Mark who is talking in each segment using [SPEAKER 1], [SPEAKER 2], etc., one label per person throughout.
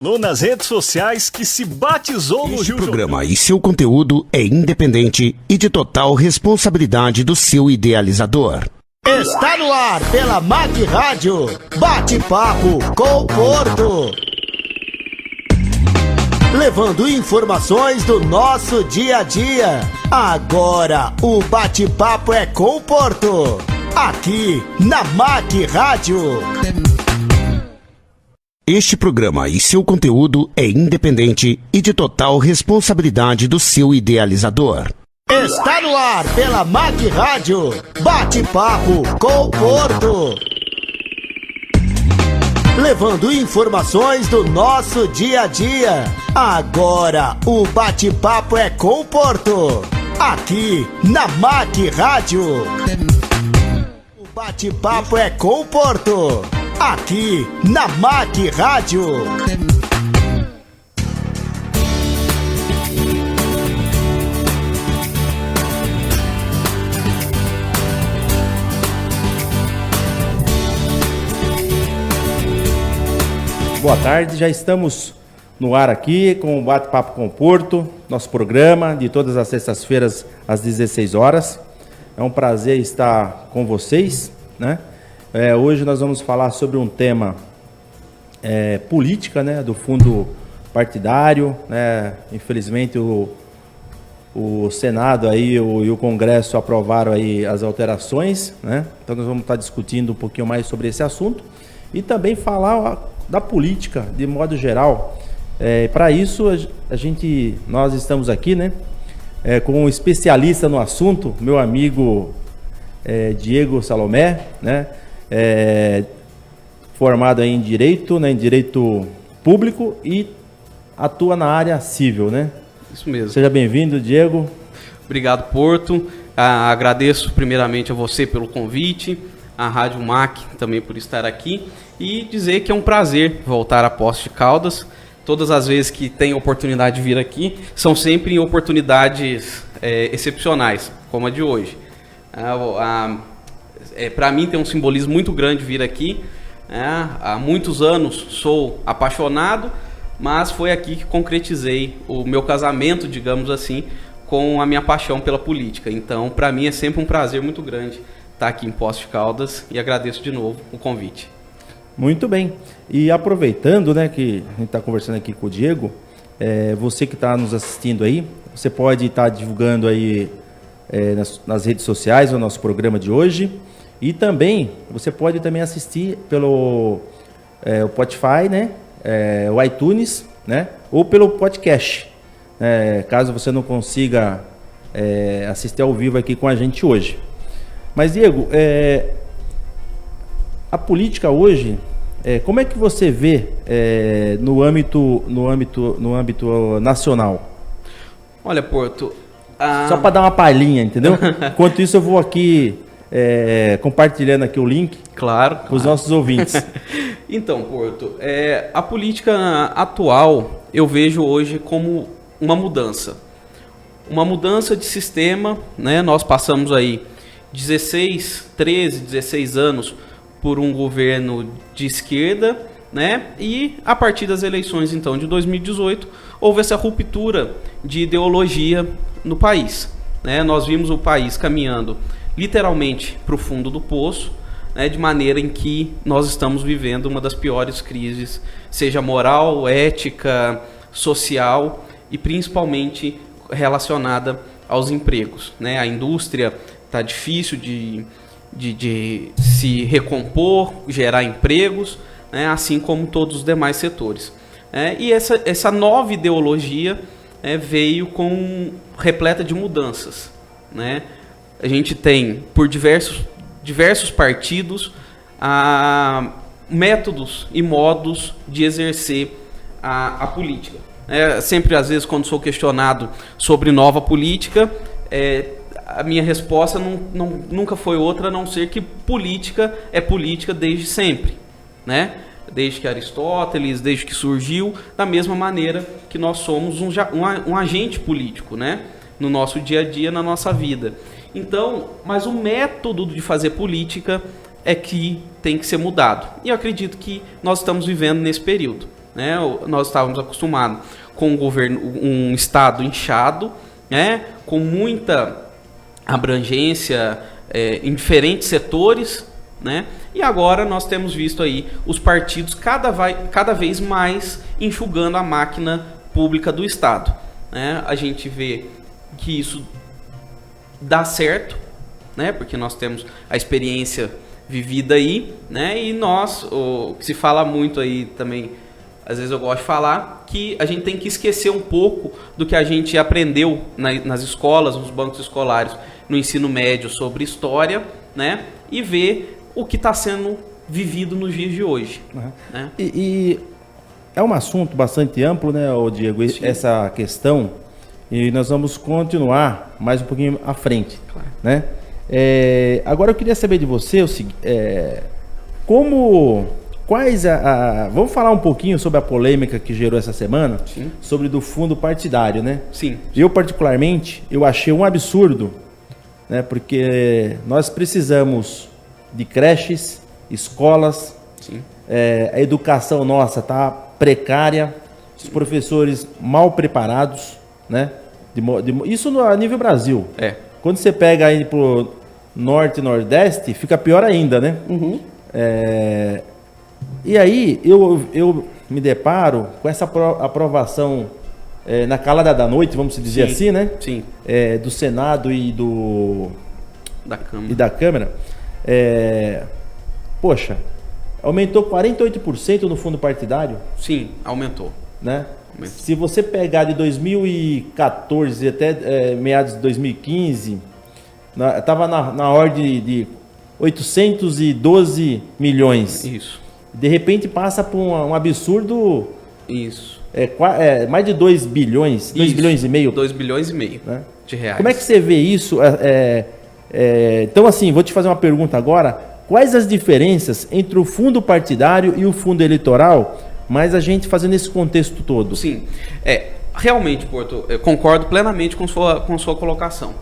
[SPEAKER 1] Nas redes sociais que se batizou no
[SPEAKER 2] Este programa e seu conteúdo é independente e de total responsabilidade do seu idealizador.
[SPEAKER 3] Está no ar pela MAC Rádio, Bate-Papo com o Porto. Levando informações do nosso dia a dia. Agora o bate-papo é com o Porto. Aqui na MAC Rádio.
[SPEAKER 2] Este programa e seu conteúdo é independente e de total responsabilidade do seu idealizador.
[SPEAKER 3] Está no ar pela MAC Rádio, Bate-Papo com o Porto. Levando informações do nosso dia a dia. Agora o bate-papo é com o Porto. Aqui na MAC Rádio. O bate-papo é com o Porto. Aqui na MAC Rádio.
[SPEAKER 4] Boa tarde, já estamos no ar aqui com o Bate-Papo com o Porto, nosso programa de todas as sextas-feiras às 16 horas. É um prazer estar com vocês, né? Hoje nós vamos falar sobre um tema política, né, do fundo partidário, né? Infelizmente o Senado aí, e o Congresso aprovaram aí as alterações, né? Então nós vamos estar discutindo um pouquinho mais sobre esse assunto e também falar da política de modo geral. Para isso nós estamos aqui, né, com um especialista no assunto, meu amigo Diego Salomé, né? Formado aí em Direito, né, em Direito Público e atua na área civil, né?
[SPEAKER 5] Isso mesmo.
[SPEAKER 4] Seja bem-vindo, Diego.
[SPEAKER 5] Obrigado, Porto. Agradeço primeiramente a você pelo convite, a Rádio MAC também por estar aqui e dizer que é um prazer voltar a Poços de Caldas. Todas as vezes que tenho oportunidade de vir aqui, são sempre em oportunidades excepcionais, como a de hoje. Para mim tem um simbolismo muito grande vir aqui. Há muitos anos sou apaixonado, mas foi aqui que concretizei o meu casamento, digamos assim, com a minha paixão pela política. Então, para mim é sempre um prazer muito grande estar aqui em Poços de Caldas e agradeço de novo o convite.
[SPEAKER 4] Muito bem. E aproveitando, né, que a gente está conversando aqui com o Diego, você que está nos assistindo aí, você pode estar divulgando aí nas redes sociais o nosso programa de hoje. E também, você pode também assistir pelo o Spotify, né? O iTunes, né? Ou pelo podcast, caso você não consiga assistir ao vivo aqui com a gente hoje. Mas, Diego, a política hoje, como é que você vê no âmbito nacional?
[SPEAKER 5] Olha, Porto...
[SPEAKER 4] Só para dar uma palhinha, entendeu? Enquanto isso, eu vou aqui... compartilhando aqui o link,
[SPEAKER 5] claro,
[SPEAKER 4] para os nossos ouvintes.
[SPEAKER 5] Então, Porto, a política atual eu vejo hoje como uma mudança de sistema, né? Nós passamos aí 16 anos por um governo de esquerda, né? E a partir das eleições então de 2018 houve essa ruptura de ideologia no país, né? Nós vimos o país caminhando literalmente para o fundo do poço, né, de maneira em que nós estamos vivendo uma das piores crises, seja moral, ética, social e principalmente relacionada aos empregos, né? A indústria está difícil de se recompor, gerar empregos, né, assim como todos os demais setores. E essa nova ideologia veio repleta de mudanças, né? A gente tem, por diversos partidos, métodos e modos de exercer a política. Sempre, às vezes, quando sou questionado sobre nova política, a minha resposta nunca foi outra, a não ser que política é política desde sempre, né? Desde que Aristóteles, desde que surgiu, da mesma maneira que nós somos um agente político, né? No nosso dia a dia, na nossa vida. Então, mas o método de fazer política é que tem que ser mudado. E eu acredito que nós estamos vivendo nesse período, né? Nós estávamos acostumados com um Estado inchado, né? Com muita abrangência em diferentes setores, né? E agora nós temos visto aí os partidos cada vez mais enxugando a máquina pública do Estado, né? A gente vê que isso dá certo, né? Porque nós temos a experiência vivida aí, né? E se fala muito aí também, às vezes eu gosto de falar, que a gente tem que esquecer um pouco do que a gente aprendeu nas escolas, nos bancos escolares, no ensino médio sobre história, né? E ver o que está sendo vivido nos dias de hoje.
[SPEAKER 4] Uhum.
[SPEAKER 5] Né?
[SPEAKER 4] E é um assunto bastante amplo, né, Diego,
[SPEAKER 5] Sim.
[SPEAKER 4] essa questão, e nós vamos continuar mais um pouquinho à frente.
[SPEAKER 5] Claro.
[SPEAKER 4] Né? Agora eu queria saber de você vamos falar um pouquinho sobre a polêmica que gerou essa semana,
[SPEAKER 5] Sim.
[SPEAKER 4] sobre do fundo partidário, né?
[SPEAKER 5] Sim.
[SPEAKER 4] Eu, particularmente, achei um absurdo, né? Porque nós precisamos de creches, escolas,
[SPEAKER 5] Sim.
[SPEAKER 4] A educação nossa está precária, os professores mal preparados, né? Isso a nível Brasil. Quando você pega aí pro norte e nordeste, fica pior ainda, né?
[SPEAKER 5] Uhum.
[SPEAKER 4] E aí eu me deparo com essa aprovação na calada da noite, vamos dizer
[SPEAKER 5] Sim.
[SPEAKER 4] assim, né?
[SPEAKER 5] Sim.
[SPEAKER 4] Do Senado e
[SPEAKER 5] Da Câmara.
[SPEAKER 4] da Câmara. Poxa, aumentou 48% no fundo partidário,
[SPEAKER 5] Sim, aumentou.
[SPEAKER 4] né?
[SPEAKER 5] Aumentou.
[SPEAKER 4] Se você pegar de 2014 até meados de 2015, estava na ordem de 812 milhões.
[SPEAKER 5] Isso.
[SPEAKER 4] De repente passa por um absurdo,
[SPEAKER 5] Isso.
[SPEAKER 4] mais de 2 bilhões, 2
[SPEAKER 5] Isso.
[SPEAKER 4] bilhões e meio.
[SPEAKER 5] 2 bilhões e meio
[SPEAKER 4] Né?
[SPEAKER 5] de reais.
[SPEAKER 4] Como é que você vê isso? Então, assim, vou te fazer uma pergunta agora. Quais as diferenças entre o fundo partidário e o fundo eleitoral, mas a gente fazendo esse contexto todo?
[SPEAKER 5] Sim. Realmente, Porto, eu concordo plenamente com sua colocação.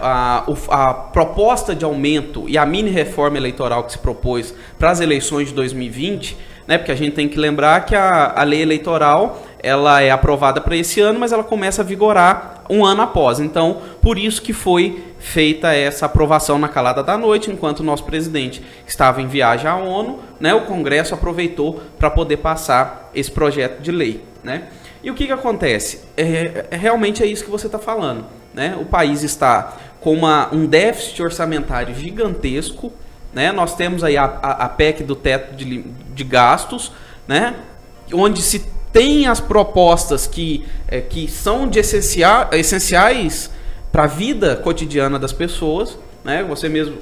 [SPEAKER 5] A proposta de aumento e a mini reforma eleitoral que se propôs para as eleições de 2020, né, porque a gente tem que lembrar que a lei eleitoral ela é aprovada para esse ano, mas ela começa a vigorar um ano após. Então, por isso que foi feita essa aprovação na calada da noite, enquanto o nosso presidente estava em viagem à ONU, né, o Congresso aproveitou para poder passar esse projeto de lei. Né? E o que acontece? Realmente é isso que você está falando. Né? O país está com um déficit orçamentário gigantesco, né? Nós temos aí a PEC do teto de gastos, né? Onde se tem as propostas que são de essenciais para a vida cotidiana das pessoas. Né? Você mesmo,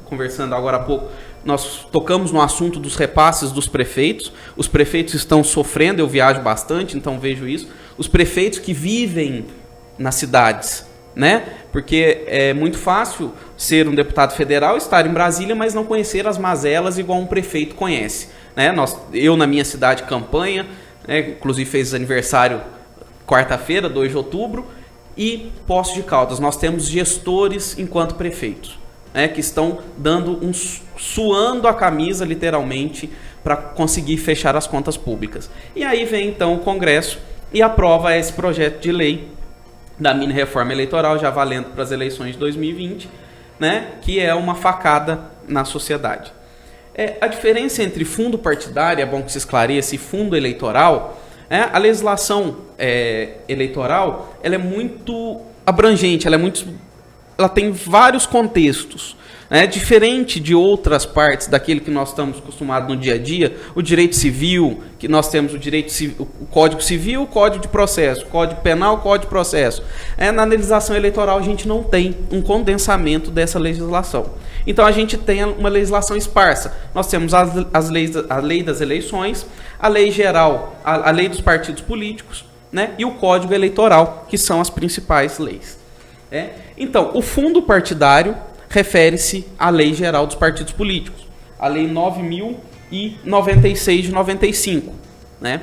[SPEAKER 5] conversando agora há pouco, nós tocamos no assunto dos repasses dos prefeitos. Os prefeitos estão sofrendo, eu viajo bastante, então vejo isso. Os prefeitos que vivem nas cidades, né? Porque é muito fácil ser um deputado federal, estar em Brasília, mas não conhecer as mazelas igual um prefeito conhece, né? Eu na minha cidade, Campanha, né? Inclusive fez aniversário quarta-feira, 2 de outubro, e Poços de Caldas, nós temos gestores enquanto prefeitos, né? Que estão suando a camisa, literalmente, para conseguir fechar as contas públicas. E aí vem então o Congresso e aprova esse projeto de lei da mini reforma eleitoral, já valendo para as eleições de 2020, né, que é uma facada na sociedade. A diferença entre fundo partidário, é bom que se esclareça, e fundo eleitoral, a legislação eleitoral ela é muito abrangente, ela tem vários contextos. Diferente de outras partes daquele que nós estamos acostumados no dia a dia, o direito civil, que nós temos o Código Civil, o Código de Processo, o Código Penal, o Código de Processo. Na legislação eleitoral a gente não tem um condensamento dessa legislação. Então a gente tem uma legislação esparsa. Nós temos a lei das eleições, a lei geral, a lei dos partidos políticos, né, e o Código Eleitoral, que são as principais leis. Então, o fundo partidário refere-se à Lei Geral dos Partidos Políticos, a Lei 9.096 de 95. Né?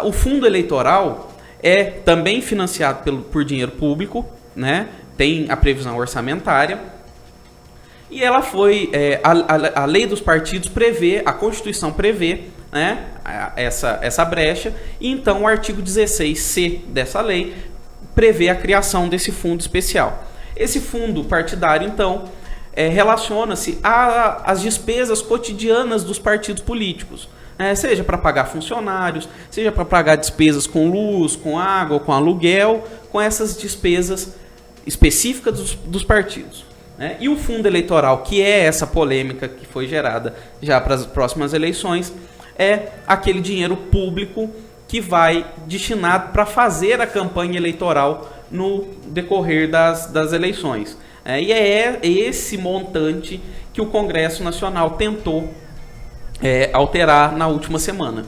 [SPEAKER 5] O fundo eleitoral é também financiado por dinheiro público, né? Tem a previsão orçamentária, e ela foi, a Lei dos Partidos prevê, a Constituição prevê né, essa brecha, e então o artigo 16C dessa lei prevê a criação desse fundo especial. Esse fundo partidário, então, relaciona-se às despesas cotidianas dos partidos políticos, seja para pagar funcionários, seja para pagar despesas com luz, com água, com aluguel, com essas despesas específicas dos partidos. E o fundo eleitoral, que é essa polêmica que foi gerada já para as próximas eleições, é aquele dinheiro público que vai destinado para fazer a campanha eleitoral no decorrer das eleições. E é esse montante que o Congresso Nacional tentou alterar na última semana.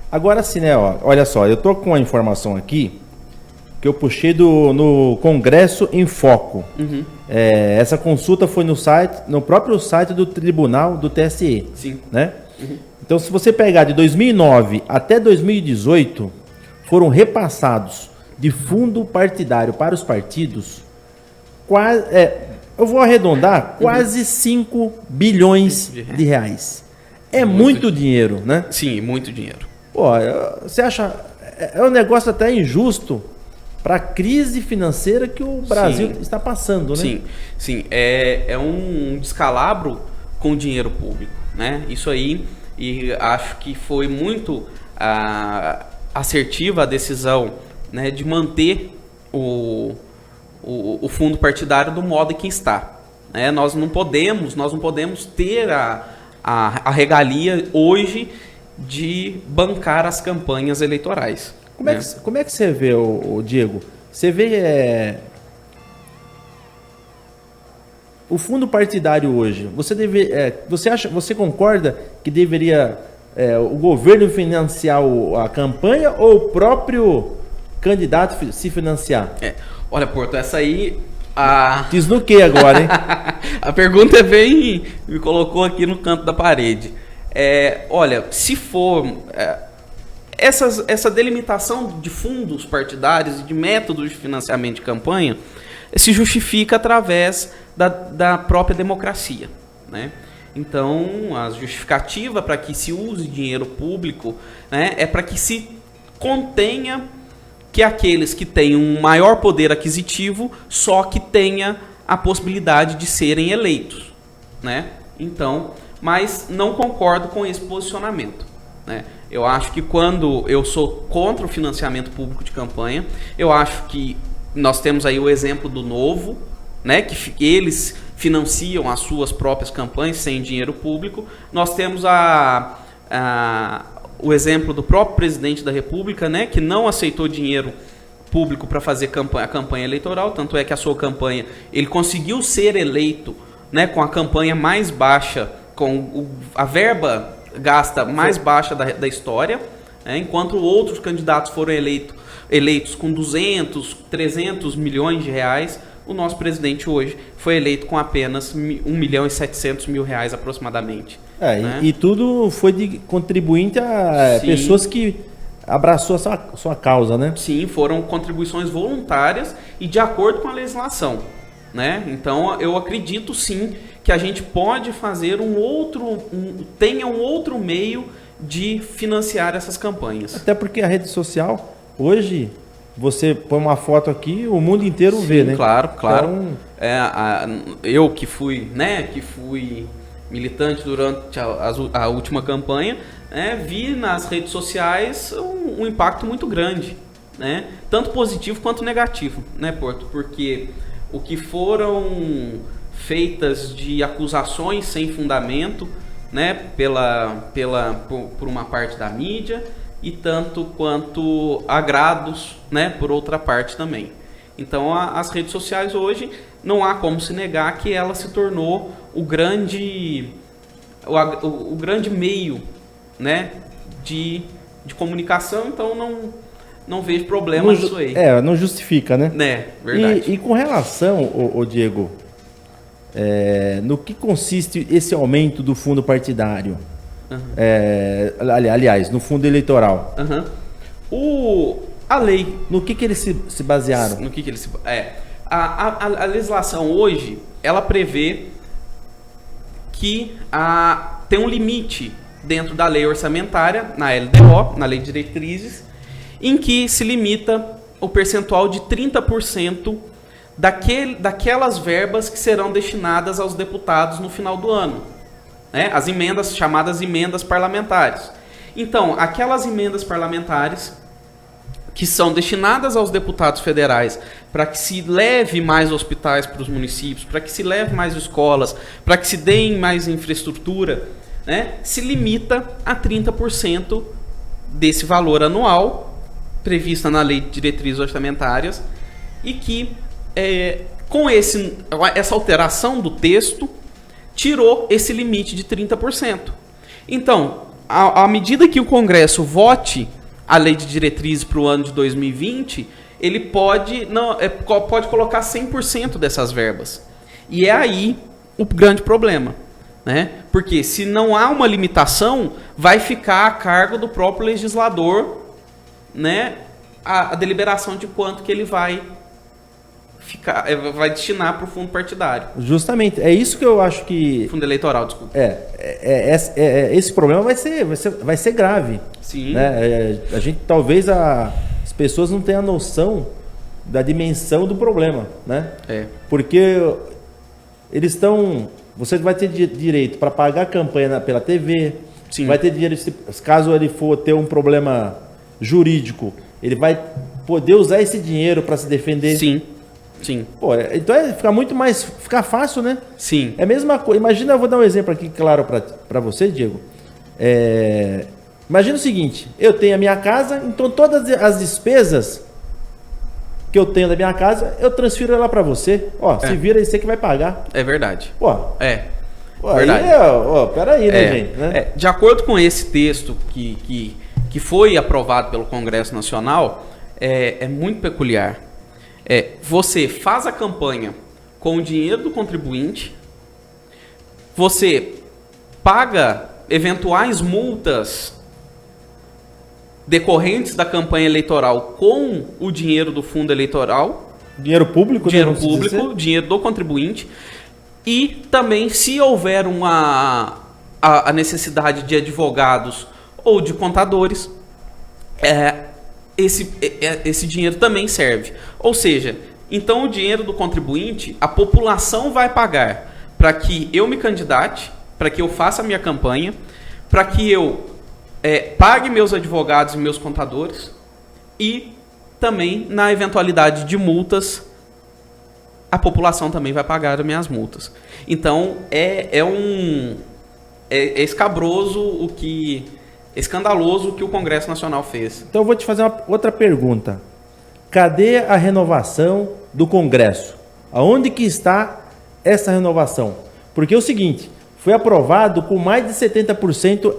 [SPEAKER 4] Agora sim, né? Olha só, eu tô com uma informação aqui que eu puxei no Congresso em Foco.
[SPEAKER 5] Uhum.
[SPEAKER 4] Essa consulta foi no próprio site do Tribunal do TSE.
[SPEAKER 5] Sim.
[SPEAKER 4] Né? Uhum. Então, se você pegar de 2009 até 2018, foram repassados de fundo partidário para os partidos, eu vou arredondar, quase 5 bilhões de reais. É muito dinheiro, né?
[SPEAKER 5] Sim, muito dinheiro.
[SPEAKER 4] Pô, você acha... É um negócio até injusto para a crise financeira que o Brasil está passando, né?
[SPEAKER 5] Sim. É um descalabro com o dinheiro público, né? Isso aí, e acho que foi muito assertiva a decisão, né, de manter o fundo partidário do modo em que está. Nós não podemos ter a regalia hoje de bancar as campanhas eleitorais.
[SPEAKER 4] Como é que você vê, Diego? Você vê o fundo partidário hoje? Você concorda que deveria o governo financiar a campanha ou o próprio candidato se financiar?
[SPEAKER 5] Olha, Porto, essa aí...
[SPEAKER 4] Diz no que agora, hein?
[SPEAKER 5] A pergunta me colocou aqui no canto da parede. Olha, se for... Essa delimitação de fundos partidários e de métodos de financiamento de campanha se justifica através da própria democracia, né? Então, a justificativa para que se use dinheiro público, né, é para que se contenha que aqueles que têm um maior poder aquisitivo só que tenha a possibilidade de serem eleitos, né? Então, mas não concordo com esse posicionamento, né? Eu acho que quando eu sou contra o financiamento público de campanha, eu acho que nós temos aí o exemplo do Novo, né, que eles financiam as suas próprias campanhas sem dinheiro público. Nós temos o exemplo do próprio presidente da República, né, que não aceitou dinheiro público para fazer a campanha eleitoral, tanto é que a sua campanha, ele conseguiu ser eleito, né, com a campanha mais baixa, com a verba gasta mais baixa da história, né, enquanto outros candidatos foram eleitos com 200, 300 milhões de reais. O nosso presidente hoje foi eleito com apenas 1.700.000 reais aproximadamente. Né?
[SPEAKER 4] E tudo foi de contribuinte a pessoas que abraçou a sua causa, né?
[SPEAKER 5] Sim, foram contribuições voluntárias e de acordo com a legislação, né? Então, eu acredito sim que a gente pode fazer tenha um outro meio de financiar essas campanhas.
[SPEAKER 4] Até porque a rede social, hoje, você põe uma foto aqui, o mundo inteiro vê, né?
[SPEAKER 5] Claro. Então, eu que fui militante durante a última campanha, né, vi nas redes sociais um impacto muito grande, né? Tanto positivo quanto negativo, né, Porto? Porque o que foram feitas de acusações sem fundamento, né, por uma parte da mídia, e tanto quanto agrados, né, por outra parte também. Então, as redes sociais hoje, não há como se negar que ela se tornou o grande meio, né, de comunicação. Então, não vejo problema nisso aí.
[SPEAKER 4] Não justifica, né?
[SPEAKER 5] Verdade.
[SPEAKER 4] E com relação, Diego, no que consiste esse aumento do fundo partidário? Uhum. Aliás, no fundo eleitoral.
[SPEAKER 5] Uhum. A lei.
[SPEAKER 4] No que eles se basearam?
[SPEAKER 5] No que eles se... A legislação hoje, ela prevê que tem um limite dentro da lei orçamentária, na LDO, na Lei de Diretrizes, em que se limita o percentual de 30% daquelas verbas que serão destinadas aos deputados no final do ano. Né? As emendas, chamadas emendas parlamentares. Então, aquelas emendas parlamentares que são destinadas aos deputados federais para que se leve mais hospitais para os municípios, para que se leve mais escolas, para que se deem mais infraestrutura, né, se limita a 30% desse valor anual prevista na Lei de Diretrizes Orçamentárias e que, com essa alteração do texto, tirou esse limite de 30%. Então, à medida que o Congresso vote a Lei de Diretrizes para o ano de 2020, ele pode colocar 100% dessas verbas. E é aí o grande problema. Né? Porque se não há uma limitação, vai ficar a cargo do próprio legislador, né, a deliberação de quanto que ele vai destinar para o fundo partidário.
[SPEAKER 4] Justamente, é isso que eu acho que...
[SPEAKER 5] Fundo eleitoral, desculpa.
[SPEAKER 4] Esse problema vai ser grave.
[SPEAKER 5] Sim.
[SPEAKER 4] Né? A gente, talvez as pessoas não tenham a noção da dimensão do problema, né? Porque eles estão... Você vai ter direito para pagar a campanha pela TV, sim, vai ter direito, caso ele for ter um problema jurídico, ele vai poder usar esse dinheiro para se defender.
[SPEAKER 5] Sim. Sim.
[SPEAKER 4] Pô, então fica fácil, né?
[SPEAKER 5] Sim.
[SPEAKER 4] É a mesma coisa. Imagina, eu vou dar um exemplo aqui claro para você, Diego. Imagina o seguinte, eu tenho a minha casa, então todas as despesas que eu tenho da minha casa, eu transfiro ela para você. Ó, se vira aí, você que vai pagar.
[SPEAKER 5] É verdade.
[SPEAKER 4] Pô.
[SPEAKER 5] Verdade.
[SPEAKER 4] Aí, peraí, né, gente? Né?
[SPEAKER 5] De acordo com esse texto que foi aprovado pelo Congresso Nacional, é muito peculiar. Você faz a campanha com o dinheiro do contribuinte, você paga eventuais multas decorrentes da campanha eleitoral com o dinheiro do fundo eleitoral.
[SPEAKER 4] Dinheiro público,
[SPEAKER 5] dinheiro do contribuinte. E também, se houver a necessidade de advogados ou de contadores, esse dinheiro também serve. Ou seja, então o dinheiro do contribuinte, a população vai pagar para que eu me candidate, para que eu faça a minha campanha, para que eu pague meus advogados e meus contadores, e também, na eventualidade de multas, a população também vai pagar as minhas multas. Então, é escabroso escandaloso o que o Congresso Nacional fez.
[SPEAKER 4] Então eu vou te fazer uma outra pergunta. Cadê a renovação do Congresso? Aonde que está essa renovação? Porque é o seguinte, foi aprovado com mais de 70%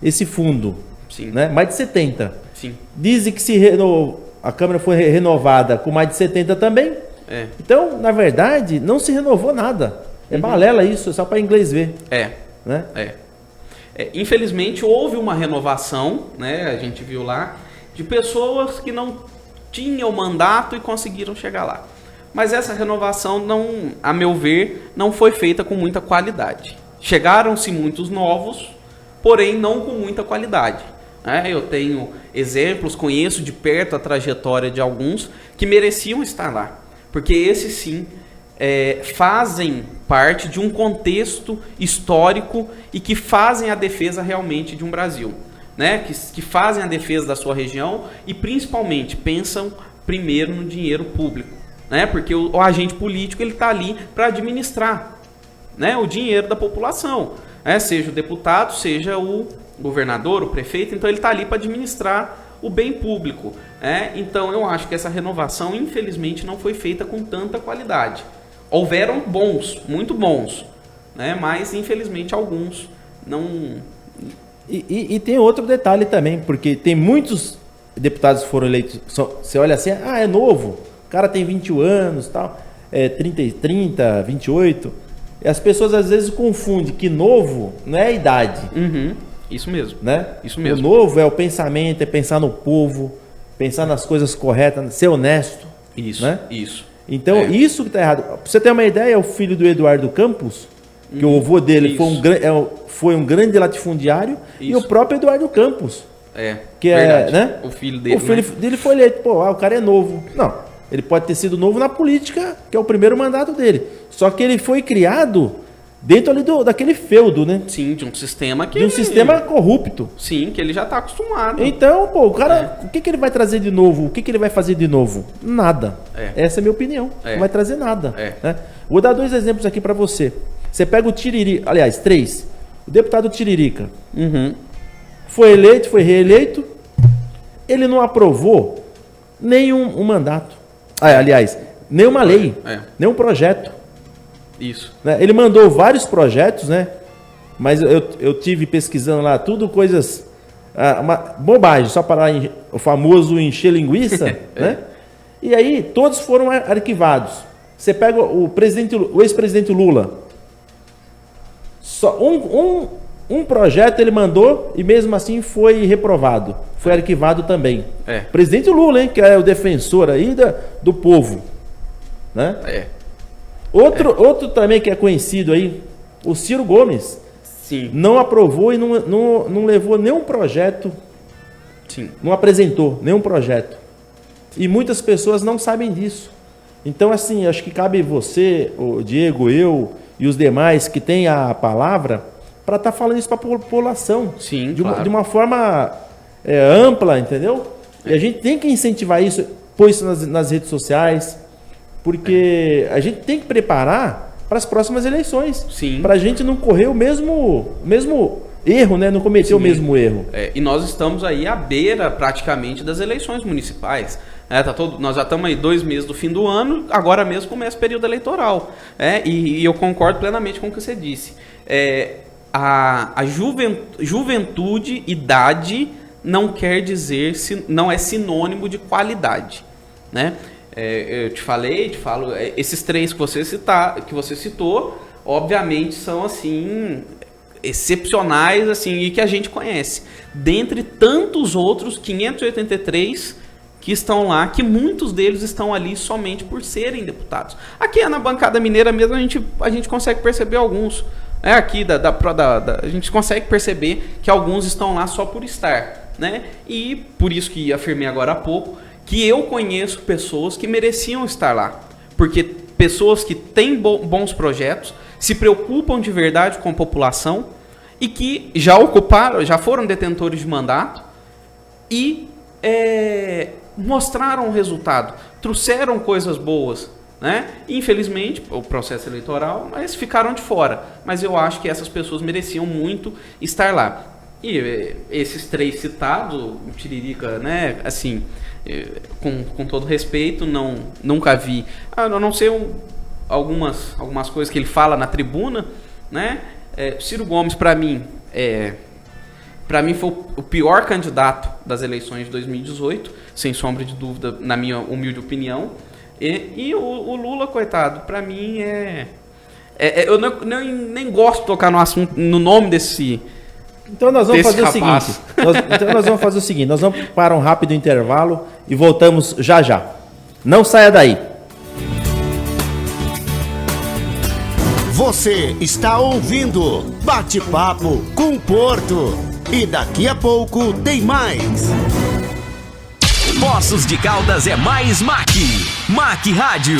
[SPEAKER 4] esse fundo.
[SPEAKER 5] Sim.
[SPEAKER 4] Né? Mais de 70%.
[SPEAKER 5] Sim.
[SPEAKER 4] Dizem que a Câmara foi renovada com mais de 70% também. Então, na verdade, não se renovou nada. É balela isso, só para inglês ver. Né?
[SPEAKER 5] Infelizmente, houve uma renovação, né, a gente viu lá, de pessoas que não tinham mandato e conseguiram chegar lá. Mas essa renovação, a meu ver, não foi feita com muita qualidade. Chegaram-se muitos novos, porém não com muita qualidade. Eu tenho exemplos, conheço de perto a trajetória de alguns que mereciam estar lá. Porque esses sim fazem parte de um contexto histórico e que fazem a defesa realmente de um Brasil, né? Que fazem a defesa da sua região e principalmente pensam primeiro no dinheiro público, né? Porque o agente político ele está ali para administrar, né, o dinheiro da população, seja o deputado, seja o governador, o prefeito, então ele está ali para administrar o bem público. Então eu acho que essa renovação infelizmente não foi feita com tanta qualidade. Houveram bons, muito bons, né? Mas infelizmente alguns não...
[SPEAKER 4] E tem outro detalhe também, porque tem muitos deputados que foram eleitos, você olha assim, é novo, o cara tem 21 anos, tal, 30, 28, e as pessoas às vezes confundem que novo não é a idade.
[SPEAKER 5] Isso mesmo.
[SPEAKER 4] Né?
[SPEAKER 5] Isso mesmo.
[SPEAKER 4] O novo é o pensamento, é pensar no povo, pensar nas coisas corretas, ser honesto.
[SPEAKER 5] Isso,
[SPEAKER 4] né?
[SPEAKER 5] isso.
[SPEAKER 4] Então, isso que está errado. Pra você ter uma ideia, o filho do Eduardo Campos, que o avô dele
[SPEAKER 5] Isso.
[SPEAKER 4] foi um grande latifundiário, e
[SPEAKER 5] Isso.
[SPEAKER 4] o próprio Eduardo Campos, que
[SPEAKER 5] verdade.
[SPEAKER 4] né?
[SPEAKER 5] O filho dele.
[SPEAKER 4] O filho dele foi eleito. Pô, o cara é novo. Não, ele pode ter sido novo na política, que é o primeiro mandato dele. Só que ele foi criado dentro ali daquele feudo, né?
[SPEAKER 5] Sim, de um sistema que...
[SPEAKER 4] De um sistema corrupto.
[SPEAKER 5] Sim, que ele já está acostumado.
[SPEAKER 4] Então, pô, o cara, o que ele vai trazer de novo? O que ele vai fazer de novo? Nada. Essa é a minha opinião. Não vai trazer nada. Né? Vou dar 2 exemplos aqui pra você. Você pega o Tiririca, aliás, 3. O deputado Tiririca. Foi eleito, foi reeleito. Ele não aprovou nenhum mandato. Aliás, nenhuma lei, nenhum projeto.
[SPEAKER 5] Isso.
[SPEAKER 4] Né? Ele mandou vários projetos, né? Mas eu tive pesquisando lá tudo coisas... uma bobagem, só para o famoso encher linguiça, né? E aí todos foram arquivados. Você pega o ex-presidente Lula. Só um projeto ele mandou e mesmo assim foi reprovado. Foi arquivado também. Presidente Lula, hein? Que é o defensor aí do povo. Né? Outro também que é conhecido aí, o Ciro Gomes.
[SPEAKER 5] Sim.
[SPEAKER 4] Não aprovou e não levou nenhum projeto.
[SPEAKER 5] Sim.
[SPEAKER 4] Não apresentou nenhum projeto. E muitas pessoas não sabem disso. Então, assim, acho que cabe você, o Diego, eu e os demais que têm a palavra para estar falando isso para a população.
[SPEAKER 5] Sim,
[SPEAKER 4] de uma forma ampla, entendeu? E a gente tem que incentivar isso, pôr isso nas redes sociais, porque a gente tem que preparar para as próximas eleições.
[SPEAKER 5] Sim.
[SPEAKER 4] Para a gente não correr o mesmo erro, né? Não cometer o mesmo erro.
[SPEAKER 5] E nós estamos aí à beira praticamente das eleições municipais. Nós já estamos aí 2 meses do fim do ano, agora mesmo começa o período eleitoral. E eu concordo plenamente com o que você disse. A juventude, idade, não quer dizer, não é sinônimo de qualidade. Né? Eu te falo, esses 3 que você citou, obviamente são assim excepcionais assim, e que a gente conhece. Dentre tantos outros, 583 que estão lá, que muitos deles estão ali somente por serem deputados. Aqui na bancada mineira mesmo a gente consegue perceber alguns. Aqui a gente consegue perceber que alguns estão lá só por estar. Né? E por isso que afirmei agora há pouco que eu conheço pessoas que mereciam estar lá. Porque pessoas que têm bons projetos, se preocupam de verdade com a população e que já foram detentores de mandato e mostraram o resultado, trouxeram coisas boas, né? Infelizmente, o processo eleitoral, mas ficaram de fora. Mas eu acho que essas pessoas mereciam muito estar lá. E esses 3 citados, o Tiririca, né? Assim, com todo respeito, nunca vi, a não ser algumas coisas que ele fala na tribuna, né? Ciro Gomes, para mim foi o pior candidato das eleições de 2018, sem sombra de dúvida, na minha humilde opinião. E o Lula, coitado, para mim eu nem gosto de tocar no assunto, no nome desse.
[SPEAKER 4] Então nós vamos fazer
[SPEAKER 5] rapaz.
[SPEAKER 4] o seguinte. Nós vamos para um rápido intervalo e voltamos já. Não saia daí.
[SPEAKER 2] Você está ouvindo Bate-Papo com Porto. E daqui a pouco tem mais.
[SPEAKER 6] Poços de Caldas é mais MAC Rádio.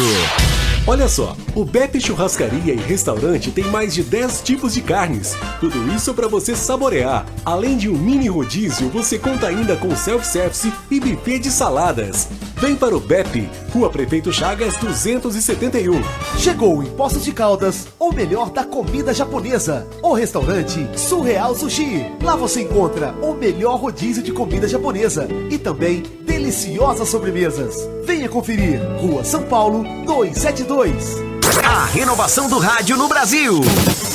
[SPEAKER 7] Olha só, o Beppe Churrascaria e Restaurante tem mais de 10 tipos de carnes. Tudo isso para você saborear. Além de um mini rodízio, você conta ainda com self-service e buffet de saladas. Vem para o Beppe, Rua Prefeito Chagas 271.
[SPEAKER 3] Chegou em Poços de Caldas, o melhor da comida japonesa. O restaurante Surreal Sushi. Lá você encontra o melhor rodízio de comida japonesa e também deliciosas sobremesas. Venha conferir. Rua São Paulo 272.
[SPEAKER 6] A renovação do rádio no Brasil.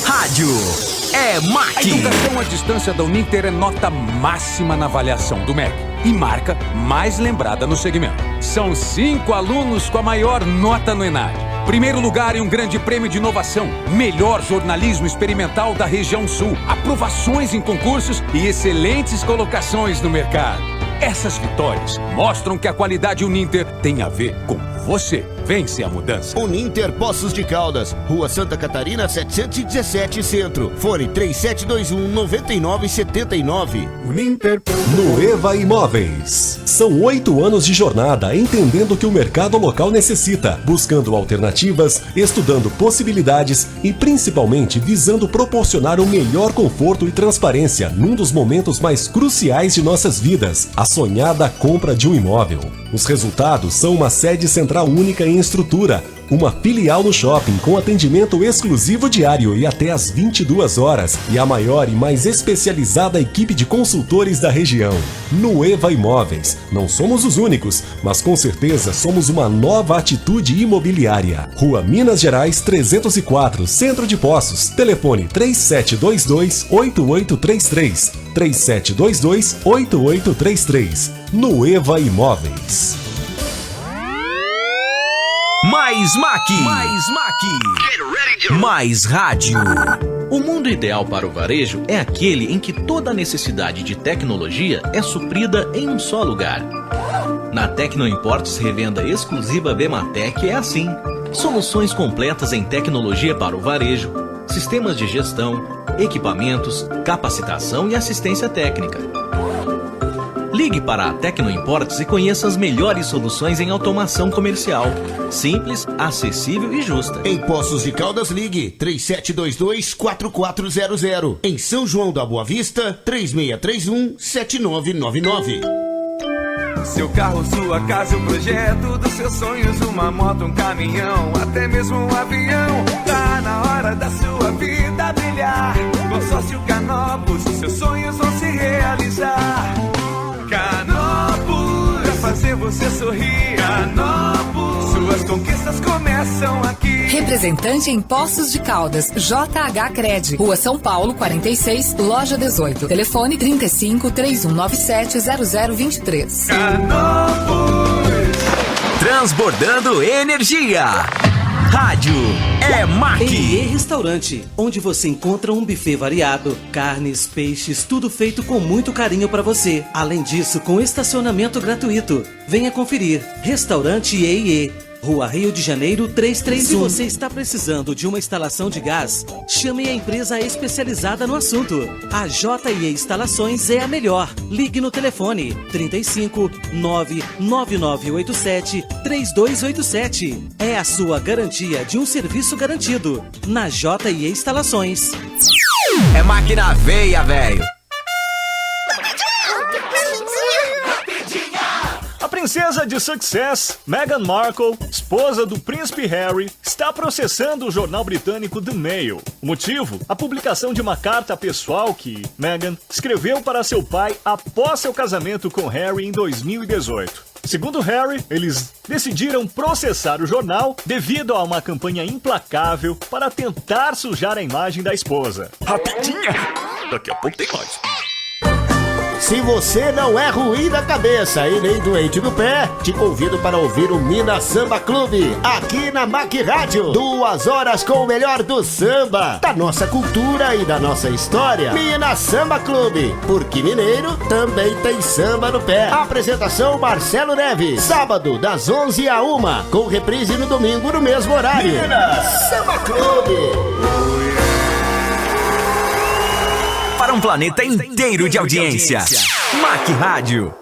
[SPEAKER 6] Rádio é MAC.
[SPEAKER 8] A educação à distância da Uninter é nota máxima na avaliação do MEC e marca mais lembrada no segmento. São 5 alunos com a maior nota no ENAD. Primeiro lugar em um grande prêmio de inovação, melhor jornalismo experimental da região sul, aprovações em concursos e excelentes colocações no mercado. Essas vitórias mostram que a qualidade Uninter tem a ver com você. Vence a mudança.
[SPEAKER 2] Uninter Poços de Caldas, Rua Santa Catarina 717 Centro. Fone 3721-9979.
[SPEAKER 7] Nueva Imóveis. São 8 anos de jornada entendendo o que o mercado local necessita, buscando alternativas, estudando possibilidades e principalmente visando proporcionar o melhor conforto e transparência num dos momentos mais cruciais de nossas vidas, a sonhada compra de um imóvel. Os resultados são uma sede central única em estrutura, uma filial no shopping com atendimento exclusivo diário e até às 22 horas e a maior e mais especializada equipe de consultores da região. Nueva Imóveis. Não somos os únicos, mas com certeza somos uma nova atitude imobiliária. Rua Minas Gerais 304, Centro de Poços. Telefone 3722-8833. 3722-8833. Nueva Imóveis.
[SPEAKER 6] Mais MAC. Mais rádio.
[SPEAKER 9] O mundo ideal para o varejo é aquele em que toda a necessidade de tecnologia é suprida em um só lugar. Na Tecnoimports Revenda Exclusiva Bematec é assim. Soluções completas em tecnologia para o varejo, sistemas de gestão, equipamentos, capacitação e assistência técnica. Ligue para a Tecnoimports e conheça as melhores soluções em automação comercial. Simples, acessível e justa.
[SPEAKER 2] Em Poços de Caldas, ligue 3722-4400. Em São João da Boa Vista, 3631-7999.
[SPEAKER 10] Seu carro, sua casa, o projeto dos seus sonhos, uma moto, um caminhão, até mesmo um avião. Tá na hora da sua vida brilhar. Consórcio Canopus, seus sonhos vão se realizar. Canopus, pra fazer você sorrir. Canopus, suas conquistas começam aqui.
[SPEAKER 11] Representante em Poços de Caldas, JH Cred, Rua São Paulo 46, Loja 18. Telefone 35-3197-0023.
[SPEAKER 6] Canopus. Transbordando energia. Rádio é MAC.
[SPEAKER 12] EE Restaurante, onde você encontra um buffet variado, carnes, peixes, tudo feito com muito carinho para você. Além disso, com estacionamento gratuito. Venha conferir. Restaurante EE, Rua Rio de Janeiro 331. Se você está precisando de uma instalação de gás, chame a empresa especializada no assunto. A JE Instalações é a melhor. Ligue no telefone 35 99987 3287. É a sua garantia de um serviço garantido. Na JE Instalações.
[SPEAKER 6] É máquina veia, velho.
[SPEAKER 1] A princesa de Success, Meghan Markle, esposa do príncipe Harry, está processando o jornal britânico The Mail. O motivo? A publicação de uma carta pessoal que Meghan escreveu para seu pai após seu casamento com Harry em 2018. Segundo Harry, eles decidiram processar o jornal devido a uma campanha implacável para tentar sujar a imagem da esposa.
[SPEAKER 3] Rapidinha! Daqui a pouco tem mais. Se você não é ruim da cabeça e nem doente do pé, te convido para ouvir o Minas Samba Clube, aqui na MAC Rádio. 2 horas com o melhor do samba, da nossa cultura e da nossa história. Minas Samba Clube, porque mineiro também tem samba no pé. Apresentação Marcelo Neves, sábado das 11 à 1, com reprise no domingo no mesmo horário. Minas Samba Clube.
[SPEAKER 6] Para um planeta inteiro de audiência. MAC Rádio.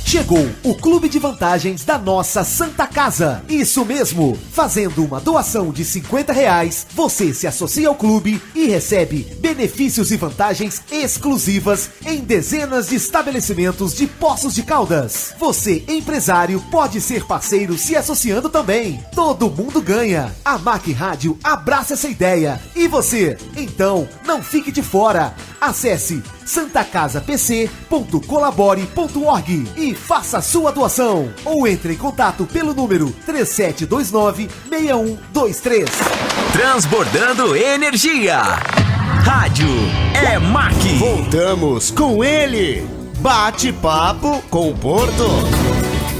[SPEAKER 13] Chegou o Clube de Vantagens da nossa Santa Casa. Isso mesmo, fazendo uma doação de R$50, você se associa ao clube e recebe benefícios e vantagens exclusivas em dezenas de estabelecimentos de Poços de Caldas. Você, empresário, pode ser parceiro se associando também. Todo mundo ganha. A MAC Rádio abraça essa ideia. E você? Então, não fique de fora. Acesse santacasapc.colabore.org e faça sua doação. Ou entre em contato pelo número 3729-6123.
[SPEAKER 6] Transbordando energia. Rádio é MAC.
[SPEAKER 3] Voltamos com ele. Bate-papo com o Porto.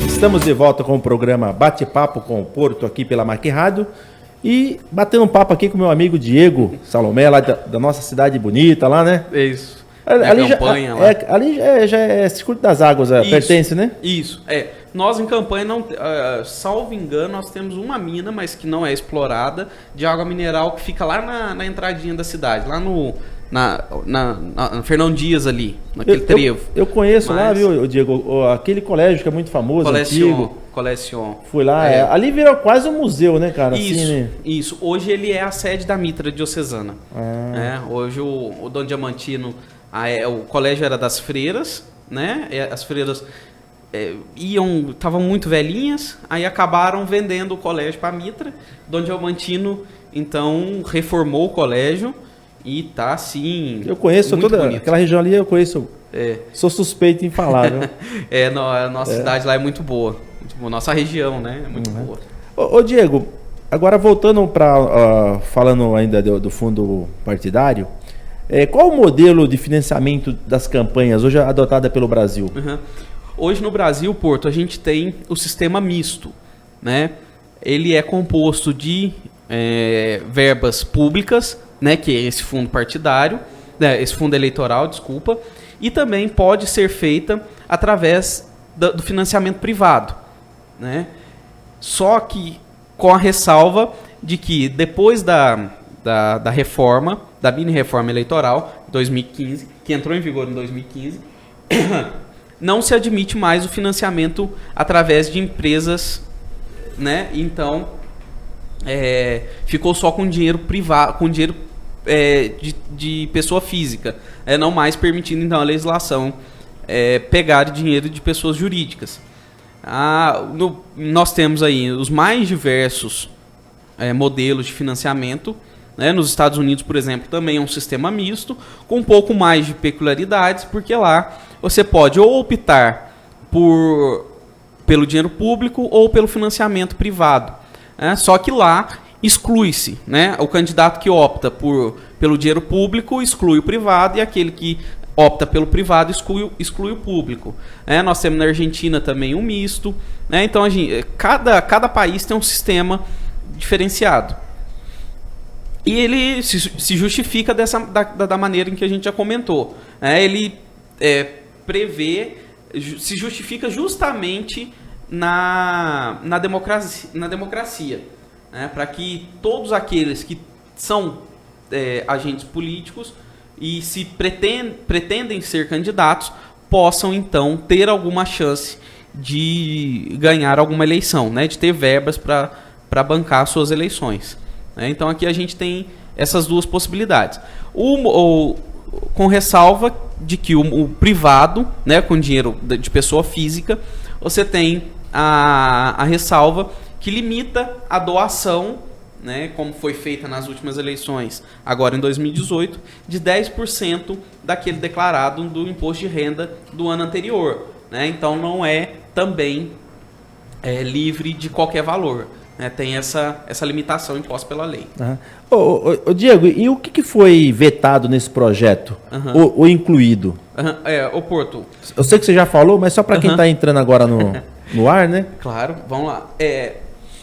[SPEAKER 4] Estamos de volta com o programa Bate-Papo com o Porto aqui pela MAC Rádio. E batendo um papo aqui com meu amigo Diego Salomé, lá da nossa cidade bonita lá, né?
[SPEAKER 5] É isso.
[SPEAKER 4] Ali
[SPEAKER 5] campanha lá.
[SPEAKER 4] Ali já é Circuito das Águas, pertence, né?
[SPEAKER 5] Isso, Nós em Campanha, salvo engano, nós temos uma mina, mas que não é explorada, de água mineral que fica lá na entradinha da cidade, lá na Fernão Dias ali, naquele trevo.
[SPEAKER 4] Eu conheço lá, viu, Diego, aquele colégio que é muito famoso, antigo.
[SPEAKER 5] Coleção.
[SPEAKER 4] Fui lá, ali virou quase um museu, né, cara?
[SPEAKER 5] Isso,
[SPEAKER 4] assim, né?
[SPEAKER 5] isso. Hoje ele é a sede da Mitra Diocesana. Hoje o Dom Diamantino, o colégio era das freiras, né? As freiras estavam muito velhinhas, aí acabaram vendendo o colégio para a Mitra. Dom Diamantino, então, reformou o colégio e tá assim.
[SPEAKER 4] Eu conheço
[SPEAKER 5] muito
[SPEAKER 4] toda
[SPEAKER 5] bonito.
[SPEAKER 4] Aquela região ali, eu conheço. Sou suspeito em falar, viu?
[SPEAKER 5] A nossa cidade lá é muito boa. Nossa região, né? É muito boa.
[SPEAKER 4] Ô Diego, agora voltando para falando ainda do fundo partidário, qual o modelo de financiamento das campanhas hoje adotada pelo Brasil?
[SPEAKER 5] Hoje no Brasil, Porto, a gente tem o sistema misto, né? Ele é composto de verbas públicas, né? Que é esse fundo partidário, esse fundo eleitoral, desculpa, e também pode ser feita através do financiamento privado, né? Só que com a ressalva de que depois da reforma, da mini-reforma eleitoral 2015, que entrou em vigor em 2015, não se admite mais o financiamento através de empresas, né? Então, ficou só com dinheiro privado, com dinheiro de pessoa física, não mais permitindo então a legislação pegar dinheiro de pessoas jurídicas. Nós temos aí os mais diversos modelos de financiamento, né? Nos Estados Unidos, por exemplo, também é um sistema misto, com um pouco mais de peculiaridades, porque lá você pode ou optar pelo dinheiro público ou pelo financiamento privado, né? Só que lá exclui-se, né? O candidato que opta pelo dinheiro público exclui o privado, e aquele que opta pelo privado exclui o público. Nós temos na Argentina também um misto, né? Então cada país tem um sistema diferenciado. E ele se justifica da maneira em que a gente já comentou. Ele se justifica justamente na democracia, né? Para que todos aqueles que são agentes políticos e se pretendem ser candidatos possam então ter alguma chance de ganhar alguma eleição, né? De ter verbas para bancar suas eleições. Então aqui a gente tem essas duas possibilidades. Com ressalva de que o privado, né, com dinheiro de pessoa física, você tem a ressalva que limita a doação, né, como foi feita nas últimas eleições, agora em 2018, de 10% daquele declarado do imposto de renda do ano anterior, né? Então não é também livre de qualquer valor, né? Tem essa limitação imposta pela lei.
[SPEAKER 4] Ô Diego, e o que foi vetado nesse projeto? Ou incluído?
[SPEAKER 5] Ô Porto.
[SPEAKER 4] Eu sei que você já falou, mas só para quem está entrando agora no ar, né?
[SPEAKER 5] Claro, vamos lá.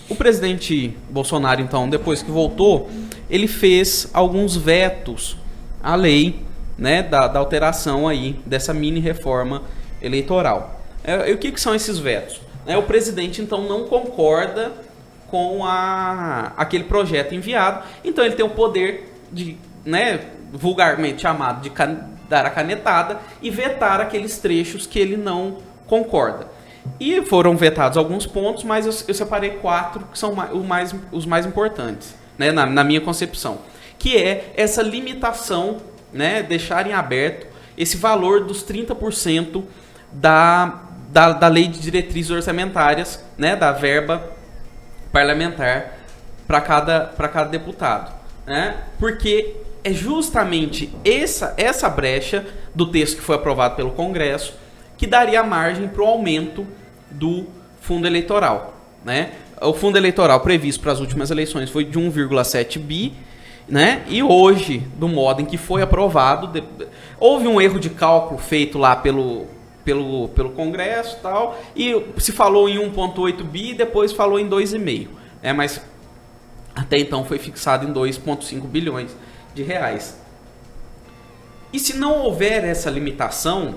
[SPEAKER 5] O presidente Bolsonaro, então, depois que voltou, ele fez alguns vetos à lei, né, da alteração aí dessa mini-reforma eleitoral. E o que são esses vetos? O presidente, então, não concorda com aquele projeto enviado, então ele tem o poder de, né, vulgarmente chamado de dar a canetada e vetar aqueles trechos que ele não concorda. E foram vetados alguns pontos, mas eu separei 4 que são os mais importantes, né, na minha concepção, que é essa limitação, né, deixar em aberto esse valor dos 30% da lei de diretrizes orçamentárias, né, da verba parlamentar para cada deputado, né, porque é justamente essa brecha do texto que foi aprovado pelo Congresso que daria margem para o aumento do fundo eleitoral, né? O fundo eleitoral previsto para as últimas eleições foi de 1,7 bi, né? E hoje, do modo em que foi aprovado, houve um erro de cálculo feito lá pelo Congresso e tal, e se falou em 1,8 bi, depois falou em 2,5, mas até então foi fixado em 2,5 bilhões de reais. E se não houver essa limitação,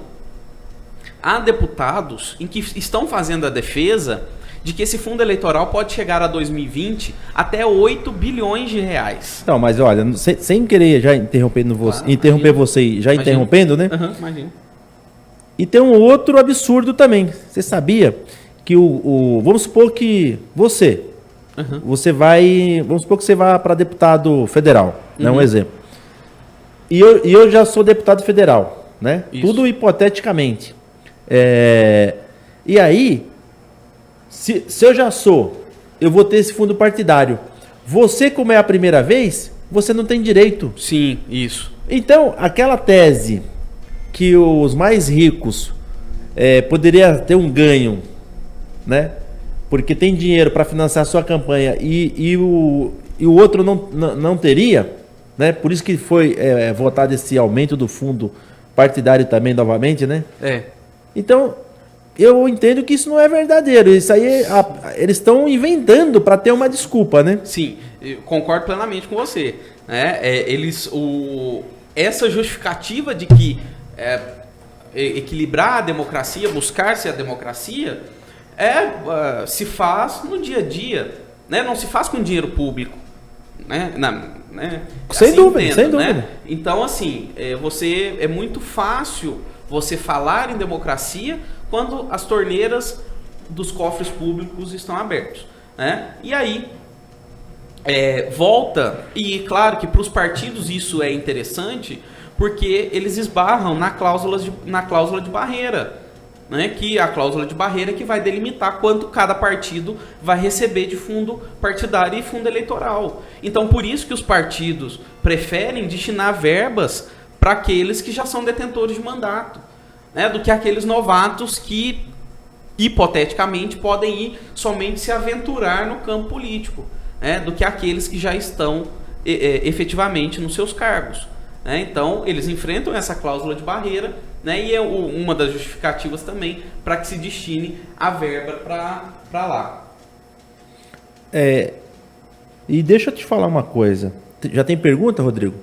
[SPEAKER 5] há deputados em que estão fazendo a defesa de que esse fundo eleitoral pode chegar a 2020 até 8 bilhões de reais.
[SPEAKER 4] Não, mas olha, sem querer já interrompendo você,
[SPEAKER 5] Claro,
[SPEAKER 4] interromper você e já
[SPEAKER 5] Imagina.
[SPEAKER 4] interrompendo, né?
[SPEAKER 5] Imagina.
[SPEAKER 4] E tem um outro absurdo também. Você sabia que vamos supor que você vai, vamos supor que você vá para deputado federal, né? Um exemplo. E eu já sou deputado federal, né?
[SPEAKER 5] Isso.
[SPEAKER 4] Tudo hipoteticamente. E aí, se eu já sou, eu vou ter esse fundo partidário. Você, como é a primeira vez, você não tem direito.
[SPEAKER 5] Sim, isso.
[SPEAKER 4] Então, aquela tese que os mais ricos poderia ter um ganho, né? Porque tem dinheiro para financiar a sua campanha e o outro não teria, né? Por isso que foi votado esse aumento do fundo partidário também novamente, né? Então, eu entendo que isso não é verdadeiro. Isso aí eles estão inventando para ter uma desculpa, né?
[SPEAKER 5] Sim, eu concordo plenamente com você. Né? Essa justificativa de que equilibrar a democracia, buscar-se a democracia, se faz no dia a dia, né? Não se faz com dinheiro público. Né?
[SPEAKER 4] Sem
[SPEAKER 5] assim
[SPEAKER 4] dúvida,
[SPEAKER 5] entendo,
[SPEAKER 4] sem dúvida.
[SPEAKER 5] Né? Então, assim, é muito fácil você falar em democracia quando as torneiras dos cofres públicos estão abertos. Né? E aí, volta, e claro que para os partidos isso é interessante, porque eles esbarram na cláusula de barreira, né? Que a cláusula de barreira que vai delimitar quanto cada partido vai receber de fundo partidário e fundo eleitoral. Então, por isso que os partidos preferem destinar verbas para aqueles que já são detentores de mandato, né? Do que aqueles novatos que, hipoteticamente, podem ir somente se aventurar no campo político, né? Do que aqueles que já estão efetivamente nos seus cargos. Né? Então, eles enfrentam essa cláusula de barreira, né? E é uma das justificativas também para que se destine a verba para lá.
[SPEAKER 4] E deixa eu te falar uma coisa. Já tem pergunta, Rodrigo?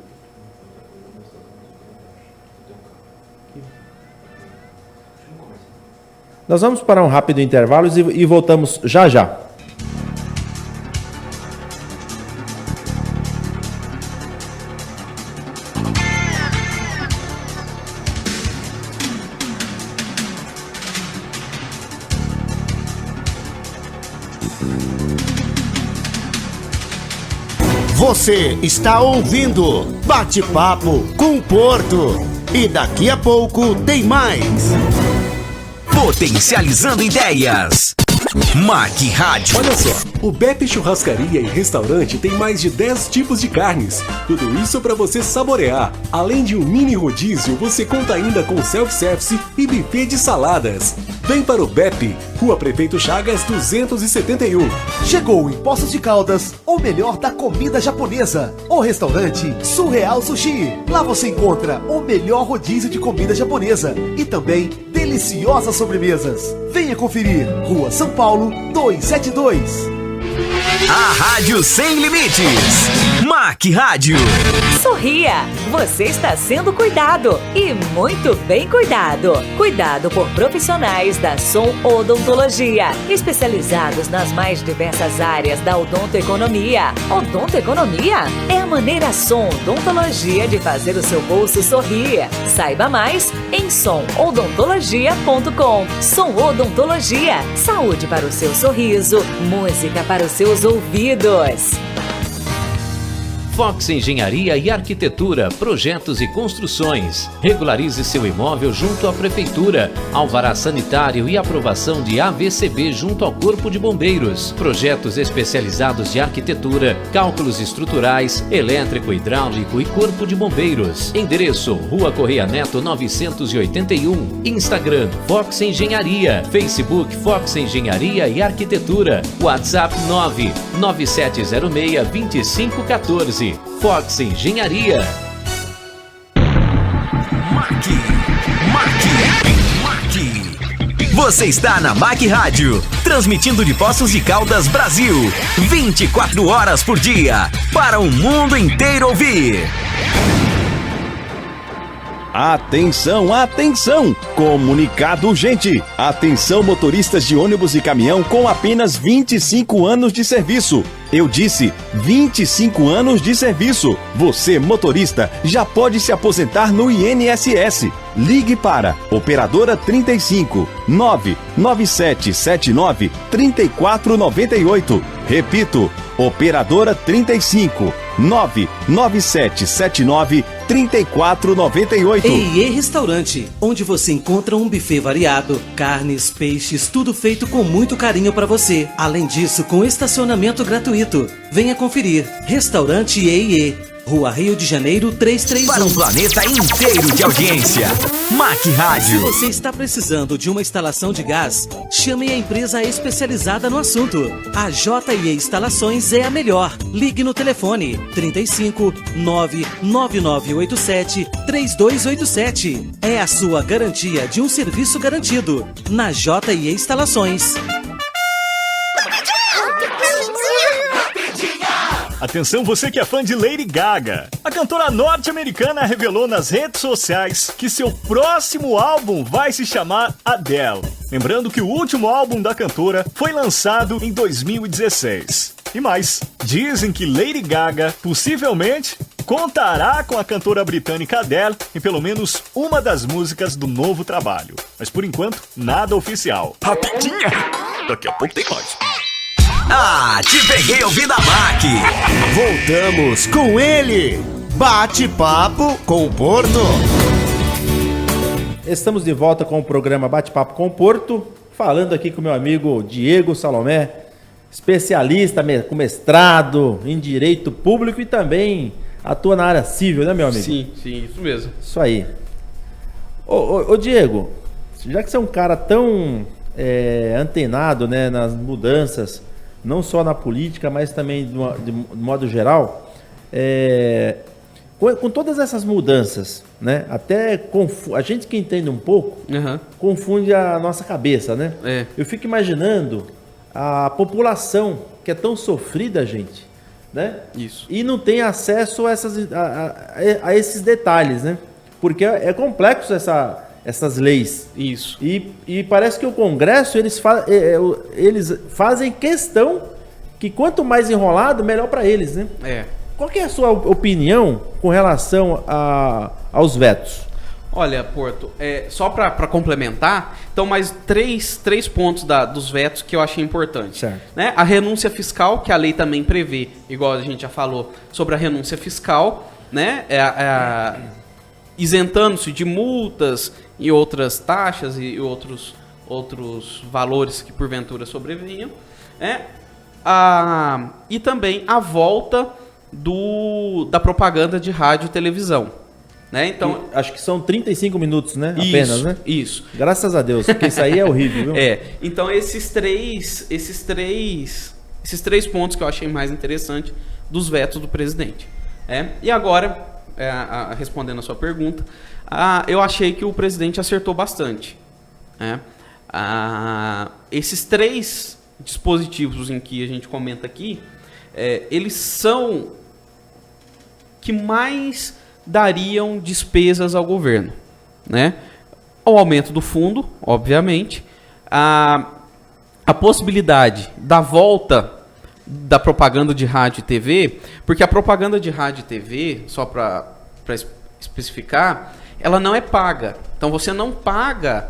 [SPEAKER 4] Nós vamos para um rápido intervalo e voltamos já já.
[SPEAKER 2] Você está ouvindo Bate-Papo com o Porto. E daqui a pouco tem mais.
[SPEAKER 6] Potencializando ideias. Mac Rádio.
[SPEAKER 7] Olha só, o Beppe Churrascaria e Restaurante tem mais de 10 tipos de carnes. Tudo isso para você saborear. Além de um mini rodízio, você conta ainda com self-service e buffet de saladas. Vem para o Beppe, Rua Prefeito Chagas 271.
[SPEAKER 13] Chegou em Poços de Caldas, o melhor da comida japonesa. O restaurante Surreal Sushi. Lá você encontra o melhor rodízio de comida japonesa e também deliciosas sobremesas. Venha conferir. Rua São Paulo 272.
[SPEAKER 6] A Rádio Sem Limites. Mac Rádio.
[SPEAKER 14] Sorria, você está sendo cuidado e muito bem cuidado. Cuidado por profissionais da Som Odontologia, especializados nas mais diversas áreas da odontoeconomia. Odontoeconomia é a maneira Som Odontologia de fazer o seu bolso sorrir. Saiba mais em somodontologia.com. Som Odontologia, saúde para o seu sorriso, música para os seus ouvidos.
[SPEAKER 15] Fox Engenharia e Arquitetura, projetos e construções. Regularize seu imóvel junto à Prefeitura. Alvará sanitário e aprovação de AVCB junto ao Corpo de Bombeiros. Projetos especializados de arquitetura, cálculos estruturais, elétrico, hidráulico e Corpo de Bombeiros. Endereço: Rua Correia Neto 981. Instagram: Fox Engenharia. Facebook: Fox Engenharia e Arquitetura. WhatsApp 99706-2514. Fox Engenharia.
[SPEAKER 6] Mac. Você está na Mac Rádio, transmitindo de Poços de Caldas, Brasil, 24 horas por dia, para o mundo inteiro ouvir.
[SPEAKER 16] Atenção, atenção! Comunicado urgente! Atenção, motoristas de ônibus e caminhão com apenas 25 anos de serviço. Eu disse 25 anos de serviço. Você, motorista, já pode se aposentar no INSS. Ligue para Operadora 35 99779 3498. Repito, Operadora 35 99779 3498.
[SPEAKER 12] E Restaurante, onde você encontra um buffet variado, carnes, peixes, tudo feito com muito carinho para você. Além disso, com estacionamento gratuito. Venha conferir. Restaurante E. Rua Rio de Janeiro 331.
[SPEAKER 6] Para um planeta inteiro de audiência. Mac Rádio.
[SPEAKER 12] Se você está precisando de uma instalação de gás, chame a empresa especializada no assunto. A JE Instalações é a melhor. Ligue no telefone 35 99987 3287. É a sua garantia de um serviço garantido. Na JE Instalações.
[SPEAKER 1] Atenção, você que é fã de Lady Gaga. A cantora norte-americana revelou nas redes sociais que seu próximo álbum vai se chamar Adele. Lembrando que o último álbum da cantora foi lançado em 2016. E mais, dizem que Lady Gaga possivelmente contará com a cantora britânica Adele em pelo menos uma das músicas do novo trabalho. Mas por enquanto, nada oficial.
[SPEAKER 6] Rapidinha! Daqui a pouco tem mais. Ah, te peguei ouvindo a Mac.
[SPEAKER 3] Voltamos com ele. Bate-papo com o Porto.
[SPEAKER 4] Estamos de volta com o programa Bate-papo com o Porto. Falando aqui com meu amigo Diego Salomé, especialista com mestrado em Direito Público e também atua na área civil, né, meu amigo?
[SPEAKER 5] Sim, isso mesmo.
[SPEAKER 4] Isso aí. Ô Diego, já que você é um cara tão antenado, né, nas mudanças, não só na política, mas também de modo geral, com todas essas mudanças, né, até a gente que entende um pouco, confunde a nossa cabeça, né? Eu fico imaginando a população que é tão sofrida, gente, né?
[SPEAKER 5] Isso.
[SPEAKER 4] E não tem acesso a esses detalhes, né? Porque é complexo essas leis.
[SPEAKER 5] Isso.
[SPEAKER 4] E parece que o Congresso, eles fazem questão que quanto mais enrolado, melhor para eles, né? Qual que é a sua opinião com relação aos vetos?
[SPEAKER 5] Olha, Porto, só para complementar, então mais três pontos dos vetos que eu achei importante.
[SPEAKER 4] Certo.
[SPEAKER 5] Né? A renúncia fiscal, que a lei também prevê, igual a gente já falou, sobre a renúncia fiscal, né? Isentando-se de multas e outras taxas e outros valores que porventura sobrevenham. E também a volta da propaganda de rádio e televisão. Né? Então,
[SPEAKER 4] acho que são 35 minutos, né? Apenas, né?
[SPEAKER 5] Isso.
[SPEAKER 4] Graças a Deus, porque isso aí é horrível, viu?
[SPEAKER 5] Então esses três pontos que eu achei mais interessante dos vetos do presidente. E agora, respondendo a sua pergunta, eu achei que o presidente acertou bastante. Esses três dispositivos em que a gente comenta aqui, eles são que mais dariam despesas ao governo, né? O aumento do fundo, obviamente, a possibilidade da volta da propaganda de rádio e TV, porque a propaganda de rádio e TV, só para especificar, ela não é paga. Então você não paga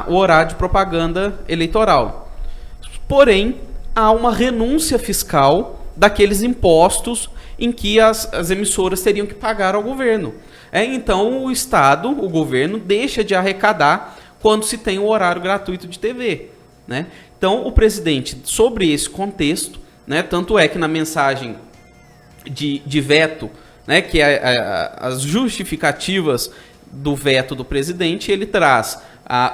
[SPEAKER 5] o horário de propaganda eleitoral. Porém, há uma renúncia fiscal daqueles impostos em que as emissoras teriam que pagar ao governo. Então o Estado, o governo, deixa de arrecadar quando se tem o horário gratuito de TV. Né? Então o presidente, sobre esse contexto, né, tanto é que na mensagem de veto, né, que é as justificativas do veto do presidente, ele traz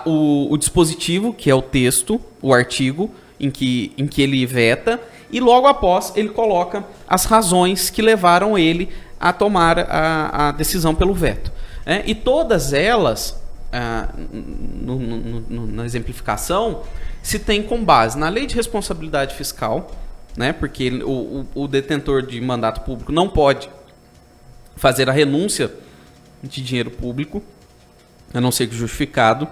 [SPEAKER 5] o dispositivo, que é o texto, o artigo em que ele veta, e logo após ele coloca as razões que levaram ele a tomar a decisão pelo veto. E todas elas, na exemplificação, se tem com base na lei de responsabilidade fiscal, né, porque o detentor de mandato público não pode fazer a renúncia de dinheiro público, a não ser que justificado,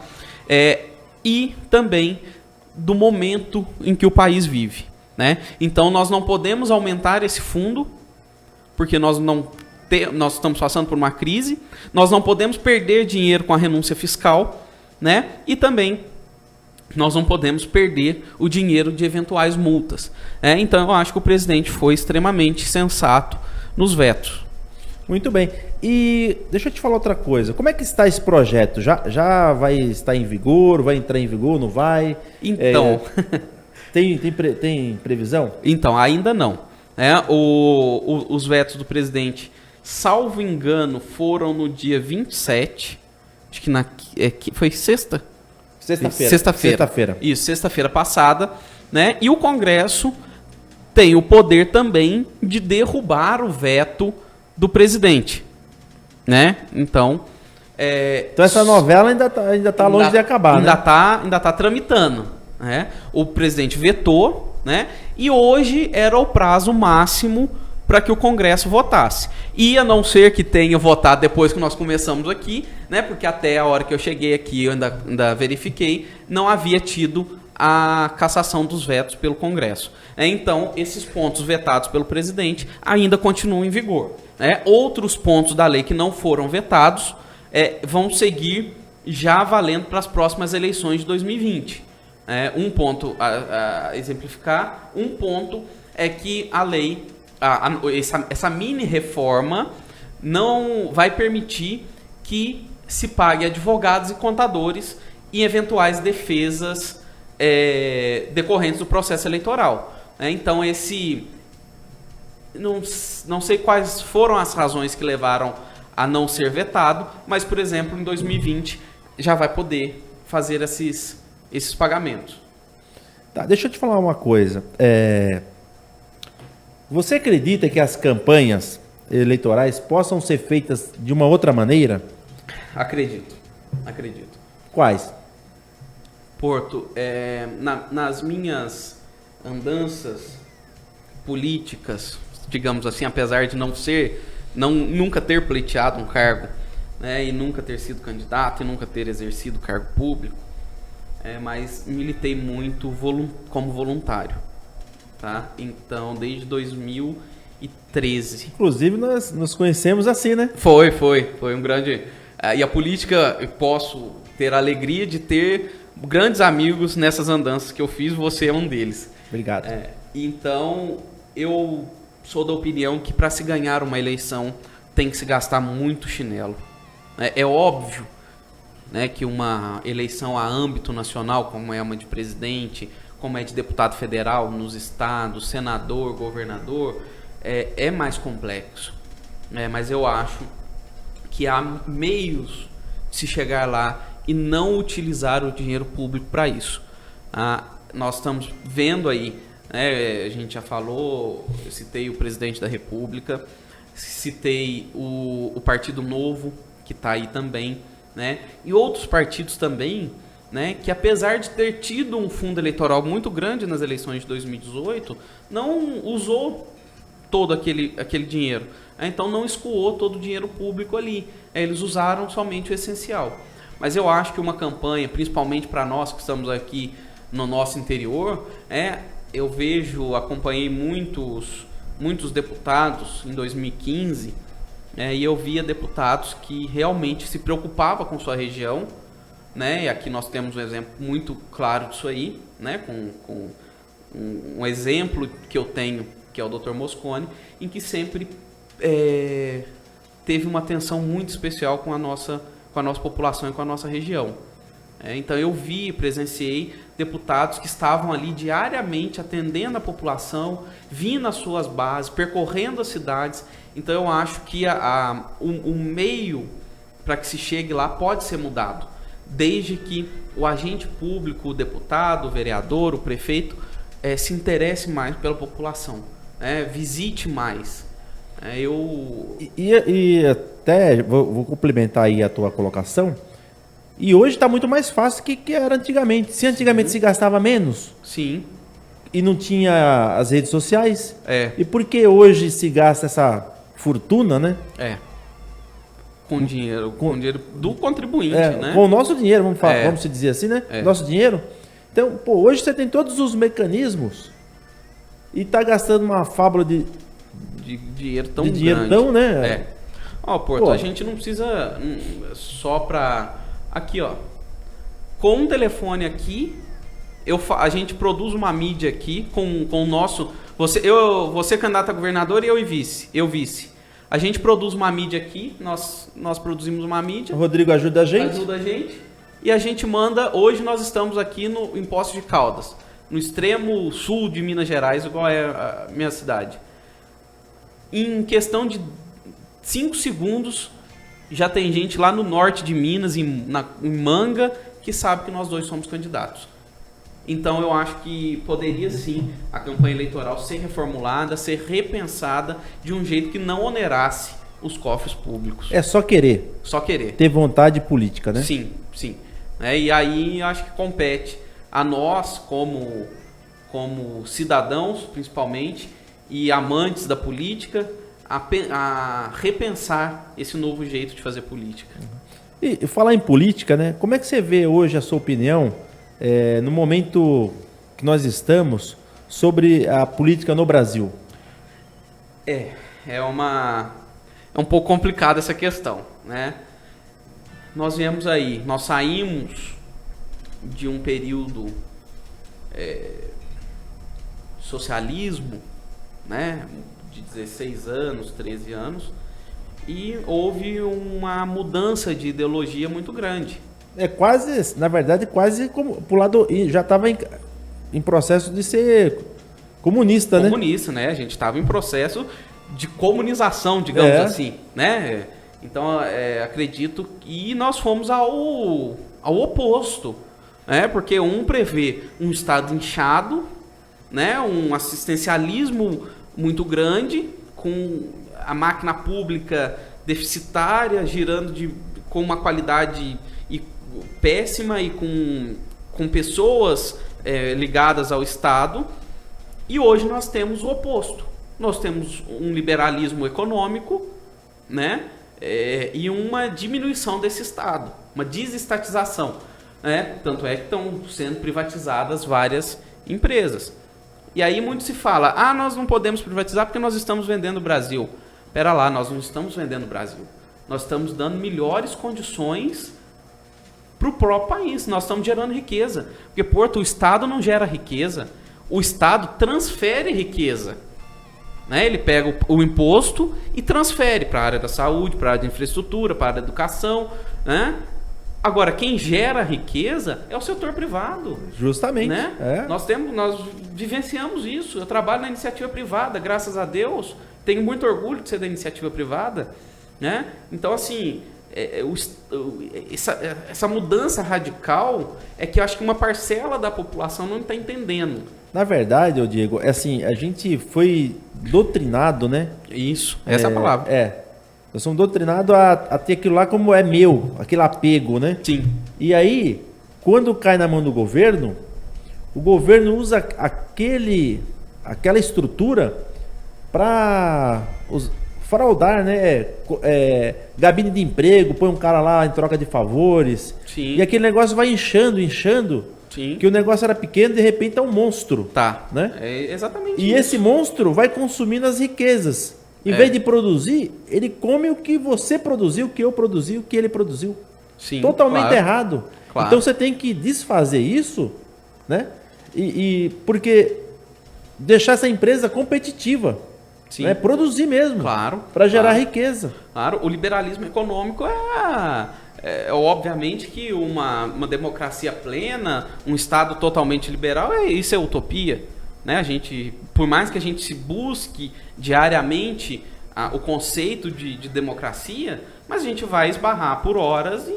[SPEAKER 5] e também do momento em que o país vive, né? Então nós não podemos aumentar esse fundo, porque nós estamos passando por uma crise, nós não podemos perder dinheiro com a renúncia fiscal, né? E também nós não podemos perder o dinheiro de eventuais multas. Então eu acho que o presidente foi extremamente sensato nos vetos.
[SPEAKER 4] Muito bem. E deixa eu te falar outra coisa. Como é que está esse projeto? Já vai estar em vigor? Vai entrar em vigor? Não vai?
[SPEAKER 5] Então...
[SPEAKER 4] Tem previsão?
[SPEAKER 5] Então, ainda não. Os vetos do presidente, salvo engano, foram no dia 27. Acho que foi sexta? Sexta-feira. Isso, sexta-feira passada. Né? E o Congresso tem o poder também de derrubar o veto do presidente. Né? Então
[SPEAKER 4] essa novela ainda tá longe de acabar,
[SPEAKER 5] ainda tá tramitando. Né? O presidente vetou, né? E hoje era o prazo máximo para que o Congresso votasse. E a não ser que tenha votado depois que nós começamos aqui, né? Porque até a hora que eu cheguei aqui, eu ainda verifiquei, não havia tido a cassação dos vetos pelo Congresso. Então, esses pontos vetados pelo presidente ainda continuam em vigor. Outros pontos da lei que não foram vetados vão seguir já valendo para as próximas eleições de 2020. Um ponto a exemplificar, um ponto é que a lei, essa mini reforma não vai permitir que se pague advogados e contadores em eventuais defesas decorrentes do processo eleitoral. Então não sei quais foram as razões que levaram a não ser vetado, mas, por exemplo, em 2020 já vai poder fazer esses pagamentos.
[SPEAKER 4] Tá, deixa eu te falar uma coisa. Você acredita que as campanhas eleitorais possam ser feitas de uma outra maneira?
[SPEAKER 5] Acredito.
[SPEAKER 4] Quais?
[SPEAKER 5] Porto, nas minhas andanças políticas, digamos assim, apesar de nunca ter pleiteado um cargo, né, e nunca ter sido candidato e nunca ter exercido cargo público, mas militei muito como voluntário, tá? Então, desde 2013.
[SPEAKER 4] Inclusive, nós nos conhecemos assim, né?
[SPEAKER 5] Foi um grande... E a política, eu posso ter a alegria de ter grandes amigos nessas andanças que eu fiz, você é um deles.
[SPEAKER 4] Obrigado.
[SPEAKER 5] Então, eu sou da opinião que para se ganhar uma eleição tem que se gastar muito chinelo. É óbvio, né, que uma eleição a âmbito nacional, como é uma de presidente, como é de deputado federal nos estados, senador, governador, é mais complexo. Mas eu acho que há meios de se chegar lá e não utilizar o dinheiro público para isso. Nós estamos vendo aí, a gente já falou, eu citei o presidente da República, citei o Partido Novo, que está aí também, né? E outros partidos também, né, que apesar de ter tido um fundo eleitoral muito grande nas eleições de 2018, não usou todo aquele dinheiro. Então não escoou todo o dinheiro público ali. Eles usaram somente o essencial. Mas eu acho que uma campanha, principalmente para nós que estamos aqui no nosso interior, eu acompanhei muitos deputados em 2015, e eu via deputados que realmente se preocupavam com sua região, né? E aqui nós temos um exemplo muito claro disso aí, né? Com um exemplo que eu tenho, que é o Dr. Mosconi, em que sempre teve uma atenção muito especial com a nossa população e com a nossa região. Então eu presenciei deputados que estavam ali diariamente atendendo a população, vindo às suas bases, percorrendo as cidades. Então eu acho que o meio para que se chegue lá pode ser mudado, desde que o agente público, o deputado, o vereador, o prefeito, se interesse mais pela população, visite mais.
[SPEAKER 4] E até vou complementar aí a tua colocação. E hoje está muito mais fácil que era antigamente. Se antigamente se gastava menos,
[SPEAKER 5] sim,
[SPEAKER 4] e não tinha as redes sociais, e por que hoje se gasta essa fortuna, né?
[SPEAKER 5] Com dinheiro do contribuinte, né?
[SPEAKER 4] Com o nosso dinheiro, vamos se dizer assim, né? Nosso dinheiro. Então, hoje você tem todos os mecanismos e está gastando uma fábula de
[SPEAKER 5] dinheiro tão grande.
[SPEAKER 4] Dinheiro tão, né?
[SPEAKER 5] Porto, a gente não precisa só para... Aqui, ó. Com um telefone aqui, a gente produz uma mídia aqui com o nosso... Você candidato a governador e eu vice. A gente produz uma mídia aqui, nós produzimos uma mídia.
[SPEAKER 4] O Rodrigo ajuda a gente.
[SPEAKER 5] E a gente manda... Hoje nós estamos aqui em Poços de Caldas, no extremo sul de Minas Gerais, igual é a minha cidade. Em questão de 5 segundos, já tem gente lá no norte de Minas, em Manga, que sabe que nós dois somos candidatos. Então eu acho que poderia sim a campanha eleitoral ser reformulada, ser repensada de um jeito que não onerasse os cofres públicos.
[SPEAKER 4] É só querer.
[SPEAKER 5] Só querer.
[SPEAKER 4] Ter vontade política, né?
[SPEAKER 5] Sim. E aí eu acho que compete a nós, como cidadãos, principalmente, e amantes da política, a repensar esse novo jeito de fazer política.
[SPEAKER 4] E falar em política, né? Como é que você vê hoje a sua opinião no momento que nós estamos sobre a política no Brasil?
[SPEAKER 5] É um pouco complicada essa questão, né? Nós saímos de um período socialismo, né? De 16 anos, 13 anos, e houve uma mudança de ideologia muito grande.
[SPEAKER 4] Na verdade, quase como pro lado, já estava em processo de ser comunista, né?
[SPEAKER 5] Comunista, né? A gente estava em processo de comunização, digamos assim, né? Então, acredito que nós fomos ao oposto, né? Porque um prevê um Estado inchado, né? Um assistencialismo muito grande, com a máquina pública deficitária, girando com uma qualidade péssima e com pessoas ligadas ao Estado. E hoje nós temos o oposto. Nós temos um liberalismo econômico, né? E uma diminuição desse Estado, uma desestatização, né? Tanto é que estão sendo privatizadas várias empresas. E aí muito se fala, nós não podemos privatizar porque nós estamos vendendo o Brasil. Pera lá, nós não estamos vendendo o Brasil. Nós estamos dando melhores condições para o próprio país. Nós estamos gerando riqueza. Porque, Porto, o Estado não gera riqueza. O Estado transfere riqueza. Né? Ele pega o imposto e transfere para a área da saúde, para a área da infraestrutura, para a área da educação. Né? Agora, quem gera riqueza é o setor privado.
[SPEAKER 4] Justamente.
[SPEAKER 5] Né? Nós vivenciamos isso. Eu trabalho na iniciativa privada, graças a Deus. Tenho muito orgulho de ser da iniciativa privada. Né? Então, assim, essa mudança radical é que eu acho que uma parcela da população não está entendendo.
[SPEAKER 4] Na verdade, Diego, assim, a gente foi doutrinado, né?
[SPEAKER 5] Isso, essa é a palavra.
[SPEAKER 4] Nós somos doutrinados a ter aquilo lá como é meu, aquele apego, né?
[SPEAKER 5] Sim.
[SPEAKER 4] E aí, quando cai na mão do governo, o governo usa aquela estrutura para fraudar, né? Gabine de emprego, põe um cara lá em troca de favores.
[SPEAKER 5] Sim.
[SPEAKER 4] E aquele negócio vai inchando.
[SPEAKER 5] Sim.
[SPEAKER 4] Que o negócio era pequeno, de repente é um monstro.
[SPEAKER 5] Tá.
[SPEAKER 4] Né?
[SPEAKER 5] É exatamente
[SPEAKER 4] isso. E esse monstro vai consumindo as riquezas. Em vez de produzir, ele come o que você produziu, o que eu produzi, o que ele produziu.
[SPEAKER 5] Sim,
[SPEAKER 4] totalmente errado.
[SPEAKER 5] Claro.
[SPEAKER 4] Então você tem que desfazer isso, né? Porque deixar essa empresa competitiva.
[SPEAKER 5] Sim.
[SPEAKER 4] Né? Produzir mesmo.
[SPEAKER 5] Claro.
[SPEAKER 4] Para gerar riqueza.
[SPEAKER 5] Claro, o liberalismo econômico obviamente que uma democracia plena, um Estado totalmente liberal, isso é utopia. Né? Por mais que a gente se busque diariamente o conceito de democracia, mas a gente vai esbarrar por horas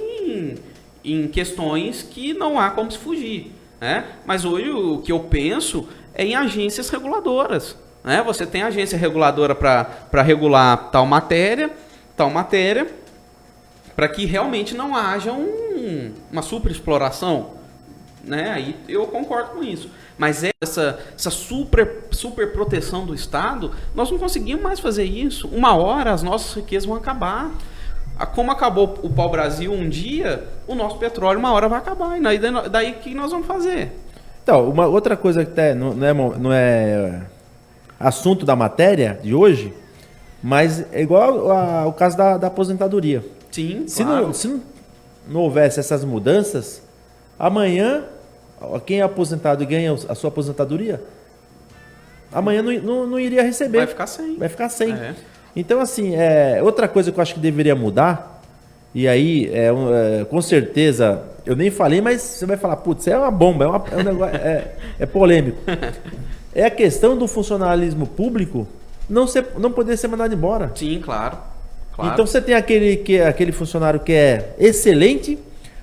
[SPEAKER 5] em questões que não há como se fugir. Né? Mas hoje o que eu penso é em agências reguladoras. Né? Você tem agência reguladora para regular tal matéria, para que realmente não haja uma superexploração. Né? Aí eu concordo com isso. Mas essa super proteção do Estado, nós não conseguimos mais fazer isso. Uma hora as nossas riquezas vão acabar. Como acabou o pau-brasil um dia, o nosso petróleo uma hora vai acabar. E daí o que nós vamos fazer?
[SPEAKER 4] Então, uma outra coisa que até não é assunto da matéria de hoje, mas é igual ao caso da aposentadoria.
[SPEAKER 5] Sim,
[SPEAKER 4] se
[SPEAKER 5] claro.
[SPEAKER 4] Se não houvesse essas mudanças, amanhã, quem é aposentado e ganha a sua aposentadoria, amanhã não iria receber.
[SPEAKER 5] Vai ficar sem.
[SPEAKER 4] Vai ficar sem. Então, assim, outra coisa que eu acho que deveria mudar, e aí, com certeza, eu nem falei, mas você vai falar, putz, é uma bomba, é um negócio, é polêmico. É a questão do funcionalismo público não poder ser mandado embora.
[SPEAKER 5] Sim, claro.
[SPEAKER 4] Então você tem aquele funcionário que é excelente,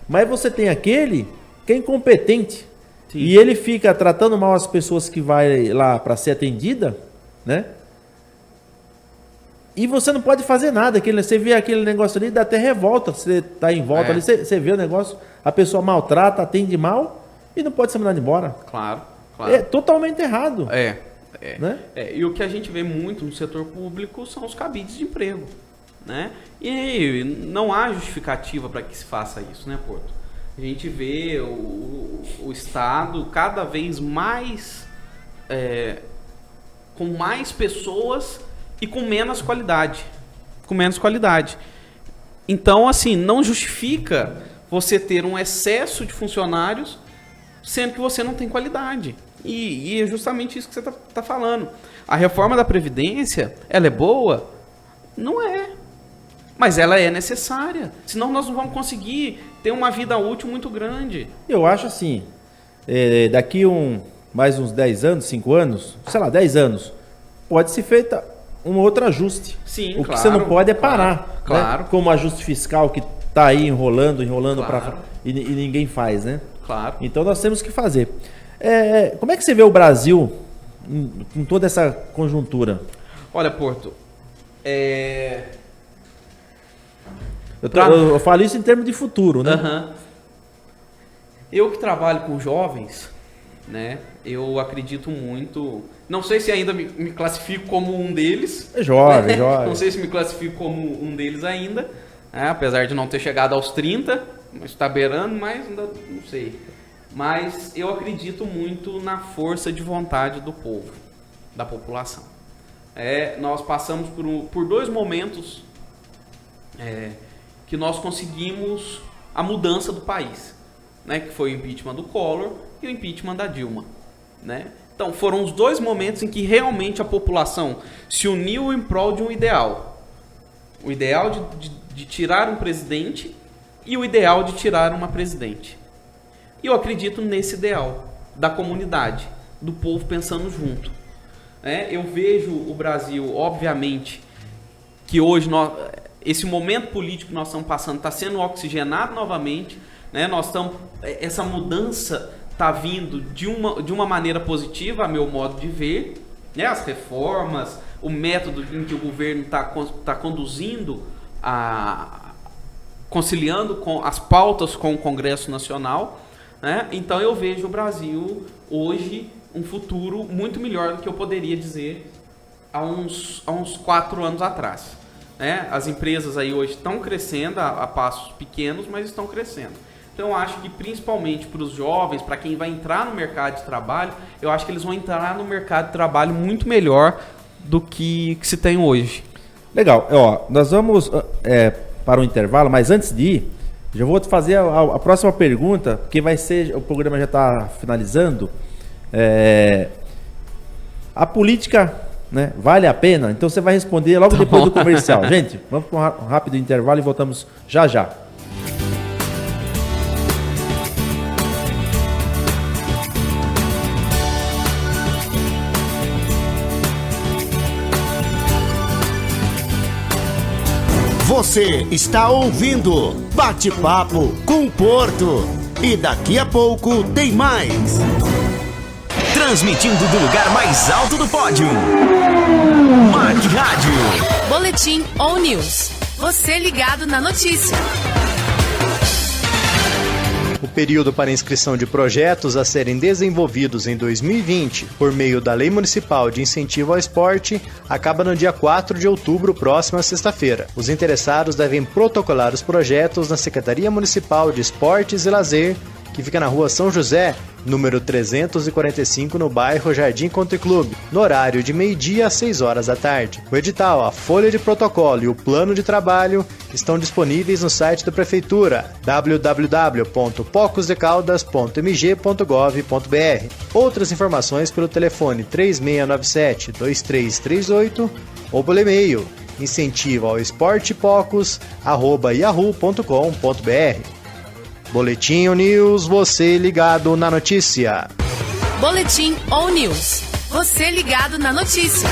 [SPEAKER 4] mas você tem aquele que é incompetente. Sim. E ele fica tratando mal as pessoas que vai lá para ser atendida, né? E você não pode fazer nada. Você vê aquele negócio ali, dá até revolta. Você tá em volta ali, você vê o negócio, a pessoa maltrata, atende mal e não pode ser mandado embora.
[SPEAKER 5] Claro.
[SPEAKER 4] É totalmente errado.
[SPEAKER 5] Né? E o que a gente vê muito no setor público são os cabides de emprego, né? E não há justificativa para que se faça isso, né, Porto? A gente vê o Estado cada vez mais com mais pessoas e com menos qualidade. Então, assim, não justifica você ter um excesso de funcionários sendo que você não tem qualidade. E é justamente isso que você está falando. A reforma da Previdência, ela é boa? Não é. Mas ela é necessária. Senão nós não vamos conseguir ter uma vida útil muito grande.
[SPEAKER 4] Eu acho assim, daqui mais uns 10 anos, 5 anos, sei lá, 10 anos, pode ser feita um outro ajuste.
[SPEAKER 5] Sim,
[SPEAKER 4] o que você não pode é parar.
[SPEAKER 5] Claro.
[SPEAKER 4] Né? Como o ajuste fiscal que está aí enrolando
[SPEAKER 5] claro.
[SPEAKER 4] e ninguém faz, né?
[SPEAKER 5] Claro.
[SPEAKER 4] Então nós temos que fazer. Como é que você vê o Brasil com toda essa conjuntura?
[SPEAKER 5] Olha, Porto,
[SPEAKER 4] eu falo isso em termos de futuro, né?
[SPEAKER 5] Uhum. Eu que trabalho com jovens, né? Eu acredito muito. Não sei se ainda me classifico como um deles.
[SPEAKER 4] Jovem.
[SPEAKER 5] Não sei se me classifico como um deles ainda, apesar de não ter chegado aos 30, mas está beirando, mas ainda não sei. Mas eu acredito muito na força de vontade do povo, da população. Nós passamos por 2 momentos que nós conseguimos a mudança do país, né? Que foi o impeachment do Collor e o impeachment da Dilma, né? Então foram os 2 momentos em que realmente a população se uniu em prol de um ideal. O ideal de tirar um presidente e o ideal de tirar uma presidente. E eu acredito nesse ideal da comunidade, do povo pensando junto. Eu vejo o Brasil, obviamente, que hoje esse momento político que nós estamos passando está sendo oxigenado novamente, né? Essa mudança está vindo de uma maneira positiva, a meu modo de ver, né? As reformas, o método em que o governo está conduzindo, conciliando com as pautas com o Congresso Nacional. Então eu vejo o Brasil hoje um futuro muito melhor do que eu poderia dizer há uns 4 anos atrás. As empresas aí hoje estão crescendo a passos pequenos, mas estão crescendo. Então eu acho que principalmente para os jovens, para quem vai entrar no mercado de trabalho, eu acho que eles vão entrar no mercado de trabalho muito melhor do que se tem hoje.
[SPEAKER 4] Legal. Nós vamos para o intervalo, mas antes de ir, já vou te fazer a próxima pergunta, porque o programa já está finalizando. A política, né, vale a pena? Então você vai responder logo depois do comercial. Gente, vamos para um rápido intervalo e voltamos já já.
[SPEAKER 2] Você está ouvindo Bate-Papo com Porto. E daqui a pouco tem mais.
[SPEAKER 6] Transmitindo do lugar mais alto do pódio. Mac Rádio.
[SPEAKER 11] Boletim All News. Você ligado na notícia.
[SPEAKER 17] período para inscrição de projetos a serem desenvolvidos em 2020 por meio da Lei Municipal de Incentivo ao Esporte acaba no dia 4 de outubro, próxima sexta-feira. Os interessados devem protocolar os projetos na Secretaria Municipal de Esportes e Lazer, que fica na Rua São José, número 345, no bairro Jardim Country Club, no horário de meio-dia às 6 horas da tarde. O edital, a folha de protocolo e o plano de trabalho estão disponíveis no site da Prefeitura, www.pocosdecaldas.mg.gov.br. Outras informações pelo telefone 3697-2338 ou pelo e-mail incentivoaoesportepocos@yahoo.com.br. Boletim News, você ligado na notícia.
[SPEAKER 18] Boletim News, você ligado na notícia.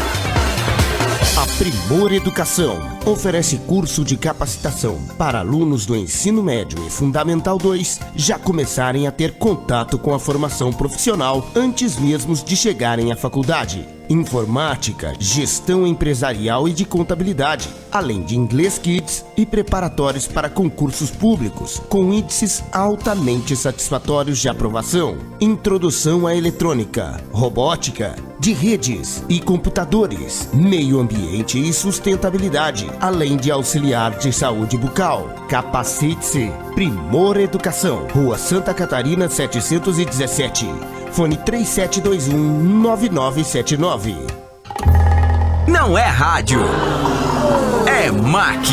[SPEAKER 2] A Primor Educação oferece curso de capacitação para alunos do ensino médio e fundamental 2 já começarem a ter contato com a formação profissional antes mesmo de chegarem à faculdade. Informática, gestão empresarial e de contabilidade, além de inglês Kids e preparatórios para concursos públicos, com índices altamente satisfatórios de aprovação. Introdução à eletrônica, robótica, de redes e computadores, meio ambiente e sustentabilidade, além de auxiliar de saúde bucal. Capacite-se. Primor Educação, Rua Santa Catarina 717. Fone 3721-9979.
[SPEAKER 6] Não é rádio, é MAC.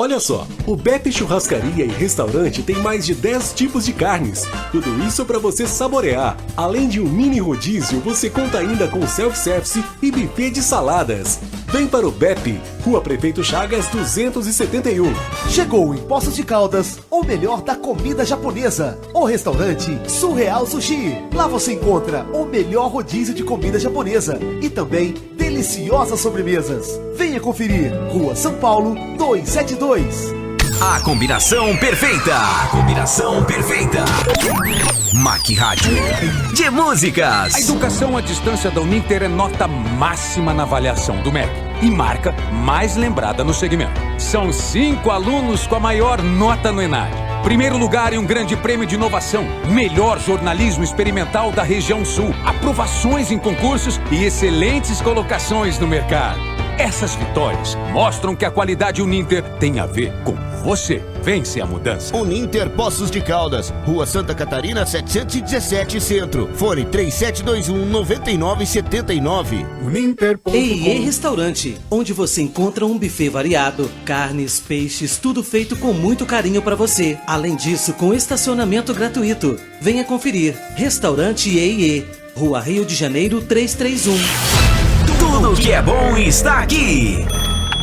[SPEAKER 7] Olha só, o Beppe Churrascaria e Restaurante tem mais de 10 tipos de carnes. Tudo isso para você saborear. Além de um mini rodízio, você conta ainda com self-service e buffet de saladas. Vem para o Beppe, Rua Prefeito Chagas 271.
[SPEAKER 13] Chegou em Poços de Caldas, o melhor da comida japonesa. O restaurante Surreal Sushi. Lá você encontra o melhor rodízio de comida japonesa e também deliciosas sobremesas. Venha conferir. Rua São Paulo 272.
[SPEAKER 6] A combinação perfeita. A combinação perfeita. MAC Rádio de músicas.
[SPEAKER 8] A educação à distância da Uninter é nota máxima na avaliação do MEC e marca mais lembrada no segmento. São 5 alunos com a maior nota no ENAD. Primeiro lugar em um grande prêmio de inovação, melhor jornalismo experimental da região sul, aprovações em concursos e excelentes colocações no mercado. Essas vitórias mostram que a qualidade Uninter tem a ver com você. Vence a mudança.
[SPEAKER 2] Uninter Poços de Caldas, Rua Santa Catarina 717 Centro. Fone 3721-9979.
[SPEAKER 12] Uninter.com. EIE Restaurante, onde você encontra um buffet variado, carnes, peixes, tudo feito com muito carinho para você. Além disso, com estacionamento gratuito. Venha conferir. Restaurante EIE, Rua Rio de Janeiro 331.
[SPEAKER 6] Tudo que é bom está aqui.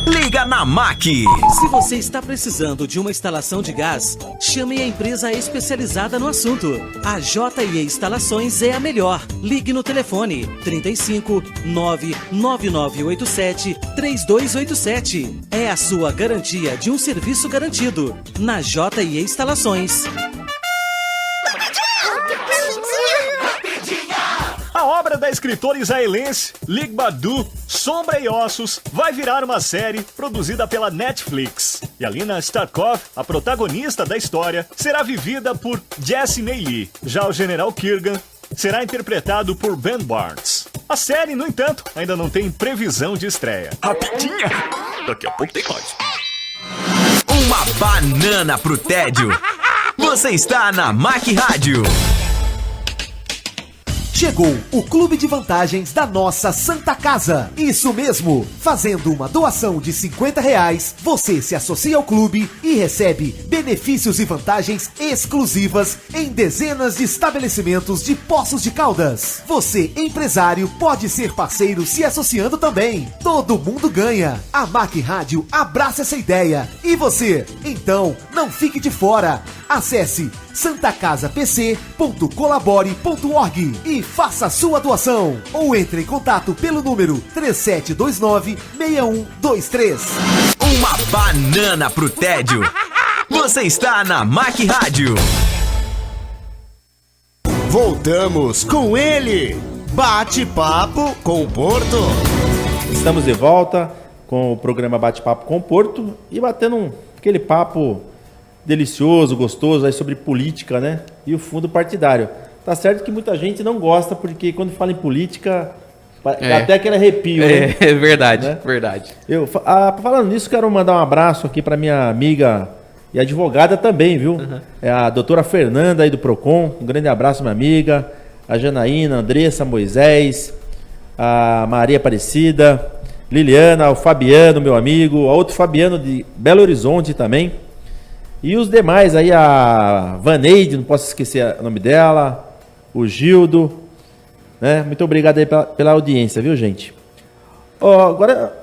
[SPEAKER 6] Liga na MAC.
[SPEAKER 12] Se você está precisando de uma instalação de gás, chame a empresa especializada no assunto. A JE Instalações é a melhor. Ligue no telefone 35 99987 3287. É a sua garantia de um serviço garantido. Na JE Instalações.
[SPEAKER 1] A obra da escritora israelense Liz Badu, Sombra e Ossos, vai virar uma série produzida pela Netflix. E Alina Starkov, a protagonista da história, será vivida por Jessie Neely. Já o General Kirgan será interpretado por Ben Barnes. A série, no entanto, ainda não tem previsão de estreia.
[SPEAKER 6] Rapidinha! Daqui a pouco tem mais. Uma banana pro tédio. Você está na MAC Rádio.
[SPEAKER 13] Chegou o Clube de Vantagens da nossa Santa Casa. Isso mesmo! Fazendo uma doação de R$50, você se associa ao clube e recebe benefícios e vantagens exclusivas em dezenas de estabelecimentos de Poços de Caldas. Você, empresário, pode ser parceiro se associando também. Todo mundo ganha. A MAC Rádio abraça essa ideia. E você? Então, não fique de fora. Acesse santacasapc.colabore.org e faça sua doação. Ou entre em contato pelo número 3729-6123.
[SPEAKER 6] Uma banana pro tédio. Você está na MAC Rádio.
[SPEAKER 2] Voltamos com ele. Bate-papo com o Porto.
[SPEAKER 4] Estamos de volta com o programa Bate-papo com o Porto e batendo aquele papo delicioso, gostoso aí sobre política, né? E o fundo partidário. Tá certo que muita gente não gosta, porque quando fala em política, até aquele arrepio, né?
[SPEAKER 5] É verdade,
[SPEAKER 4] né?
[SPEAKER 5] verdade.
[SPEAKER 4] Falando nisso, quero mandar um abraço aqui para minha amiga e advogada também, viu? É a doutora Fernanda aí do Procon. Um grande abraço, minha amiga. A Janaína, a Andressa, Moisés, a Maria Aparecida, Liliana, o Fabiano, meu amigo, a outro Fabiano de Belo Horizonte também. E os demais aí, a Vaneide, não posso esquecer o nome dela, o Gildo, né? Muito obrigado aí pela audiência, viu, gente? Agora,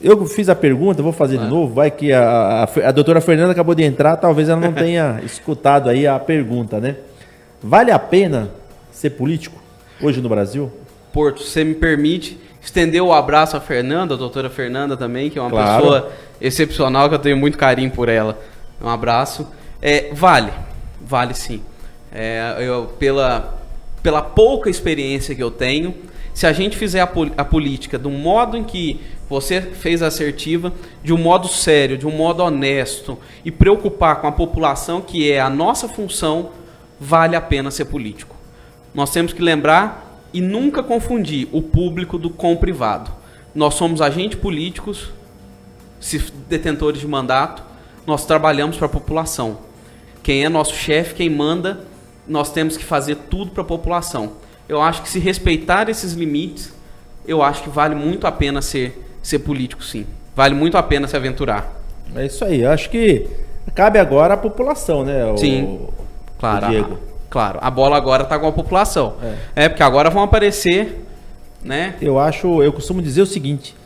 [SPEAKER 4] eu fiz a pergunta, vou fazer de novo, vai que a doutora Fernanda acabou de entrar, talvez ela não tenha escutado aí a pergunta, né? Vale a pena ser político hoje no Brasil?
[SPEAKER 5] Porto, você me permite estender o abraço à Fernanda, a doutora Fernanda também, que é uma pessoa excepcional, que eu tenho muito carinho por ela. Um abraço. Vale sim. Pela pouca experiência que eu tenho, se a gente fizer a política do modo em que você fez a assertiva, de um modo sério, de um modo honesto, e preocupar com a população, que é a nossa função, vale a pena ser político. Nós temos que lembrar e nunca confundir o público com o privado. Nós somos agentes políticos, detentores de mandato, nós trabalhamos para a população. Quem é nosso chefe, quem manda, nós temos que fazer tudo para a população. Eu acho que se respeitar esses limites, eu acho que vale muito a pena ser político, sim. Vale muito a pena se aventurar.
[SPEAKER 4] É isso aí. Eu acho que cabe agora à população, né?
[SPEAKER 5] Sim, claro.
[SPEAKER 4] Diego.
[SPEAKER 5] Claro. A bola agora está com a população. Porque agora vão aparecer, né?
[SPEAKER 4] Eu costumo dizer o seguinte: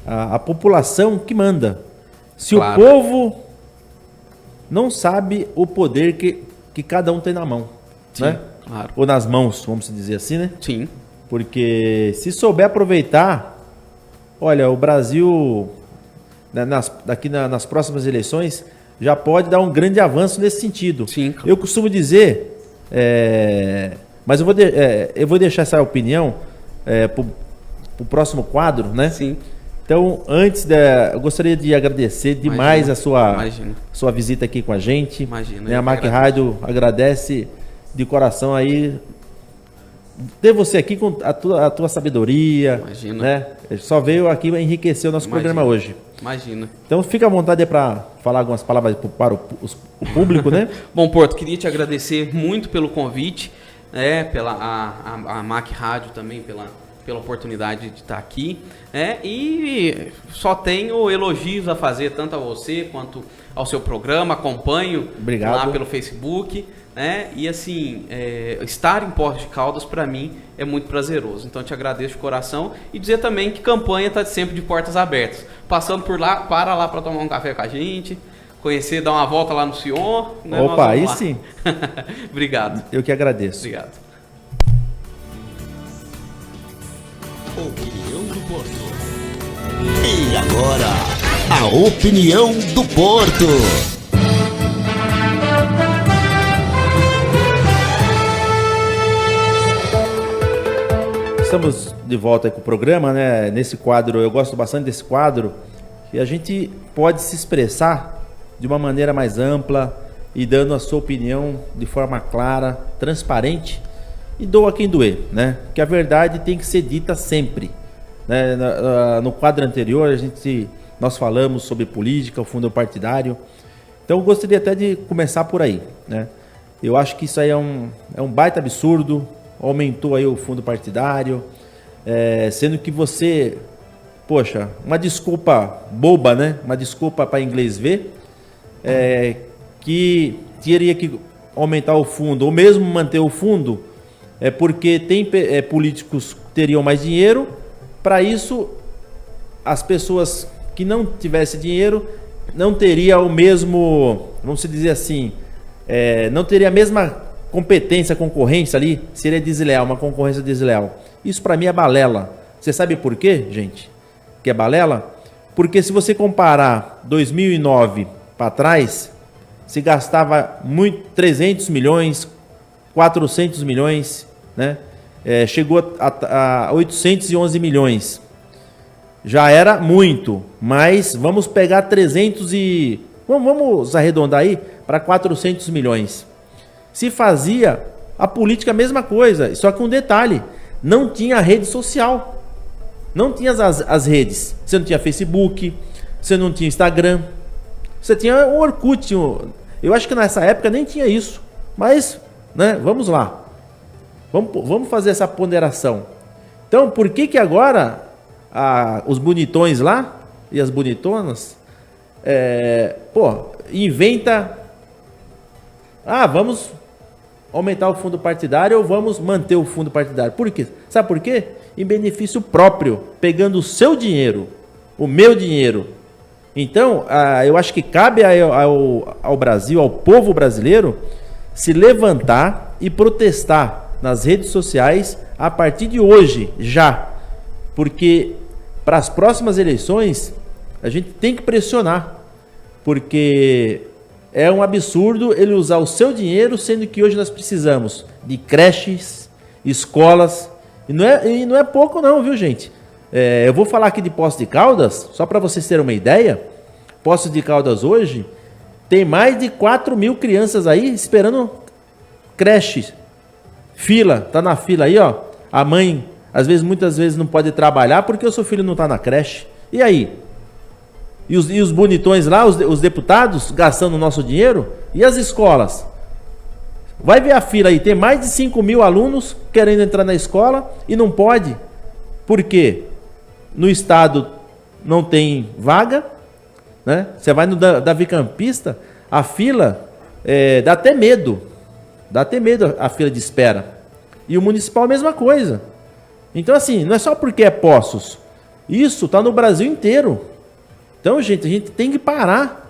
[SPEAKER 4] a população que manda. Se o povo não sabe o poder que cada um tem na mão,
[SPEAKER 5] sim,
[SPEAKER 4] né?
[SPEAKER 5] Claro.
[SPEAKER 4] Ou nas mãos, vamos dizer assim, né?
[SPEAKER 5] Sim.
[SPEAKER 4] Porque se souber aproveitar, olha, o Brasil, nas próximas eleições, já pode dar um grande avanço nesse sentido.
[SPEAKER 5] Sim.
[SPEAKER 4] Eu costumo dizer, mas eu vou deixar essa opinião para o próximo quadro, né?
[SPEAKER 5] Sim.
[SPEAKER 4] Então, eu gostaria de agradecer demais a sua visita aqui com a gente.
[SPEAKER 5] Imagina.
[SPEAKER 4] A MAC Rádio agradece de coração aí ter você aqui com a tua sabedoria.
[SPEAKER 5] Imagina.
[SPEAKER 4] Né? Só veio aqui enriquecer o nosso programa hoje.
[SPEAKER 5] Imagina.
[SPEAKER 4] Então, fica à vontade para falar algumas palavras para o público, né?
[SPEAKER 5] Bom, Porto, queria te agradecer muito pelo convite, a MAC Rádio também, pela oportunidade de estar aqui, e só tenho elogios a fazer tanto a você quanto ao seu programa. Acompanho lá pelo Facebook, e assim, estar em Poços de Caldas para mim é muito prazeroso. Então te agradeço de coração e dizer também que campanha está sempre de portas abertas. Passando por lá, para tomar um café com a gente, conhecer, dar uma volta lá no Sion. Né?
[SPEAKER 4] Opa, aí sim.
[SPEAKER 5] Obrigado.
[SPEAKER 4] Eu que agradeço.
[SPEAKER 5] Obrigado.
[SPEAKER 2] Opinião do Porto. E agora, a opinião do Porto.
[SPEAKER 4] Estamos de volta aí com o programa, né? Nesse quadro, eu gosto bastante desse quadro, e a gente pode se expressar de uma maneira mais ampla e dando a sua opinião de forma clara, transparente. E doa quem doer, né? Que a verdade tem que ser dita sempre, né? No quadro anterior nós falamos sobre política, o fundo partidário. Então eu gostaria até de começar por aí, né? Eu acho que isso aí é um baita absurdo. Aumentou aí o fundo partidário, sendo que você, poxa, uma desculpa boba, né? Uma desculpa para inglês ver, que teria que aumentar o fundo ou mesmo manter o fundo. Porque tem políticos que teriam mais dinheiro. Para isso, as pessoas que não tivessem dinheiro não teria o mesmo, vamos dizer assim, não teria a mesma competência, concorrência ali, seria desleal, uma concorrência desleal. Isso para mim é balela. Você sabe por quê, gente? Que é balela? Porque se você comparar 2009 para trás, se gastava 300 milhões, 400 milhões, né? Chegou a 811 milhões. Já era muito, mas vamos pegar 300 e... Vamos arredondar aí para 400 milhões. Se fazia a política a mesma coisa, só que um detalhe, não tinha rede social. Não tinha as redes. Você não tinha Facebook, você não tinha Instagram, você tinha o Orkut. Eu acho que nessa época nem tinha isso. Mas, né, vamos lá. Vamos fazer essa ponderação. Então, por que agora os bonitões lá e as bonitonas inventa... vamos aumentar o fundo partidário ou vamos manter o fundo partidário. Por quê? Sabe por quê? Em benefício próprio, pegando o seu dinheiro, o meu dinheiro. Então, eu acho que cabe ao Brasil, ao povo brasileiro, se levantar e protestar nas redes sociais a partir de hoje, já. Porque para as próximas eleições, a gente tem que pressionar. Porque é um absurdo ele usar o seu dinheiro, sendo que hoje nós precisamos de creches, escolas. E não é pouco não, viu, gente? Eu vou falar aqui de Poços de Caldas, só para vocês terem uma ideia. Poços de Caldas hoje tem mais de 4 mil crianças aí esperando creche. Fila, tá na fila aí, ó. A mãe, muitas vezes não pode trabalhar porque o seu filho não tá na creche. E aí? E os bonitões lá, os deputados, gastando o nosso dinheiro? E as escolas? Vai ver a fila aí, tem mais de 5 mil alunos querendo entrar na escola e não pode. Por quê? No estado não tem vaga, né? Você vai no Davi Campista, a fila dá até medo. Dá até medo a fila de espera. E o municipal a mesma coisa. Então assim, não é só porque é Poços. Isso está no Brasil inteiro. Então, gente, a gente tem que parar.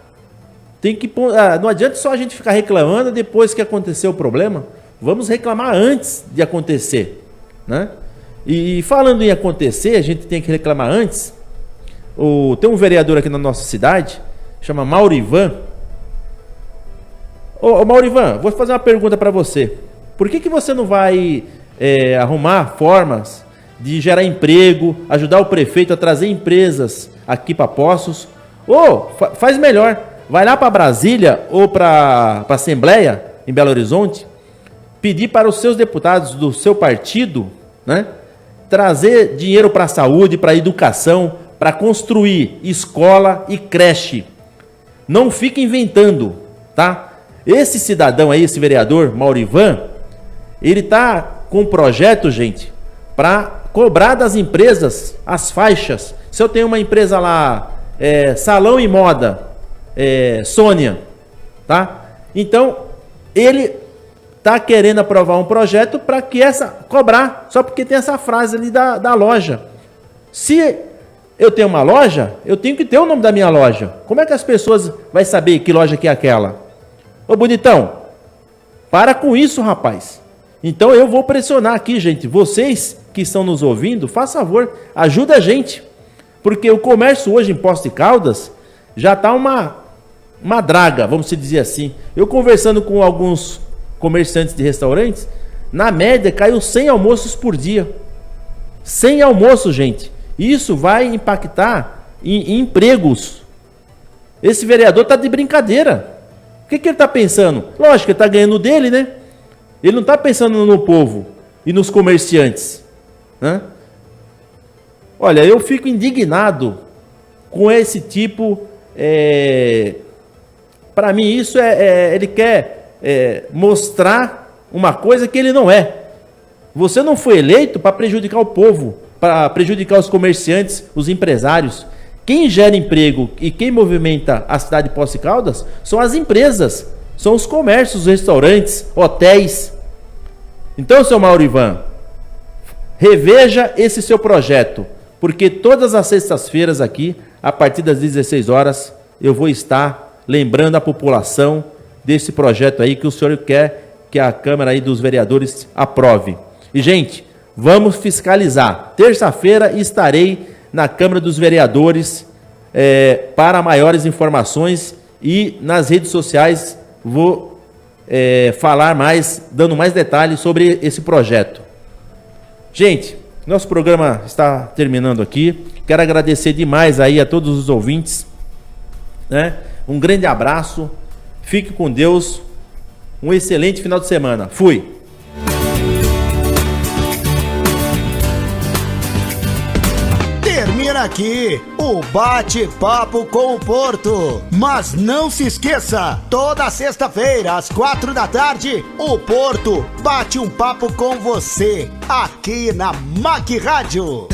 [SPEAKER 4] Não adianta só a gente ficar reclamando depois que aconteceu o problema. Vamos reclamar antes de acontecer, né? E falando em acontecer, a gente tem que reclamar antes. Tem um vereador aqui na nossa cidade, chama Maurivan. Ô Maurivan, vou fazer uma pergunta para você. Por que você não vai arrumar formas de gerar emprego, ajudar o prefeito a trazer empresas aqui para Poços? Faz melhor. Vai lá para Brasília ou para a Assembleia, em Belo Horizonte, pedir para os seus deputados do seu partido, né, trazer dinheiro para a saúde, para a educação, para construir escola e creche. Não fica inventando, tá? Esse cidadão aí, esse vereador, Maurivan, ele tá com um projeto, gente, para cobrar das empresas as faixas. Se eu tenho uma empresa lá, Salão e Moda, Sônia, tá? Então, ele tá querendo aprovar um projeto para que cobrar, só porque tem essa frase ali da loja. Se eu tenho uma loja, eu tenho que ter o nome da minha loja. Como é que as pessoas vão saber que loja que é aquela? Ô bonitão, para com isso, rapaz. Então eu vou pressionar aqui, gente. Vocês que estão nos ouvindo, faça favor, ajuda a gente. Porque o comércio hoje em Poços de Caldas já está uma draga, vamos dizer assim. Eu conversando com alguns comerciantes de restaurantes, na média caiu 100 almoços por dia. 100 almoços, gente. Isso vai impactar em empregos. Esse vereador está de brincadeira. O que ele está pensando? Lógico que ele está ganhando dele, né? Ele não está pensando no povo e nos comerciantes, né? Olha, eu fico indignado com esse tipo. Para mim, isso ele quer mostrar uma coisa que ele não é. Você não foi eleito para prejudicar o povo, para prejudicar os comerciantes, os empresários. Quem gera emprego e quem movimenta a cidade de Poços de Caldas são as empresas, são os comércios, os restaurantes, hotéis. Então, seu Maurivan, reveja esse seu projeto, porque todas as sextas-feiras aqui, a partir das 16 horas, eu vou estar lembrando a população desse projeto aí que o senhor quer que a Câmara aí dos Vereadores aprove. E, gente, vamos fiscalizar. Terça-feira estarei na Câmara dos Vereadores para maiores informações e nas redes sociais vou falar mais, dando mais detalhes sobre esse projeto. Gente, nosso programa está terminando aqui. Quero agradecer demais aí a todos os ouvintes, né? Um grande abraço. Fique com Deus. Um excelente final de semana. Fui!
[SPEAKER 3] Termina aqui o Bate-Papo com o Porto. Mas não se esqueça, toda sexta-feira, às 4 da tarde, o Porto bate um papo com você, aqui na MAC Rádio.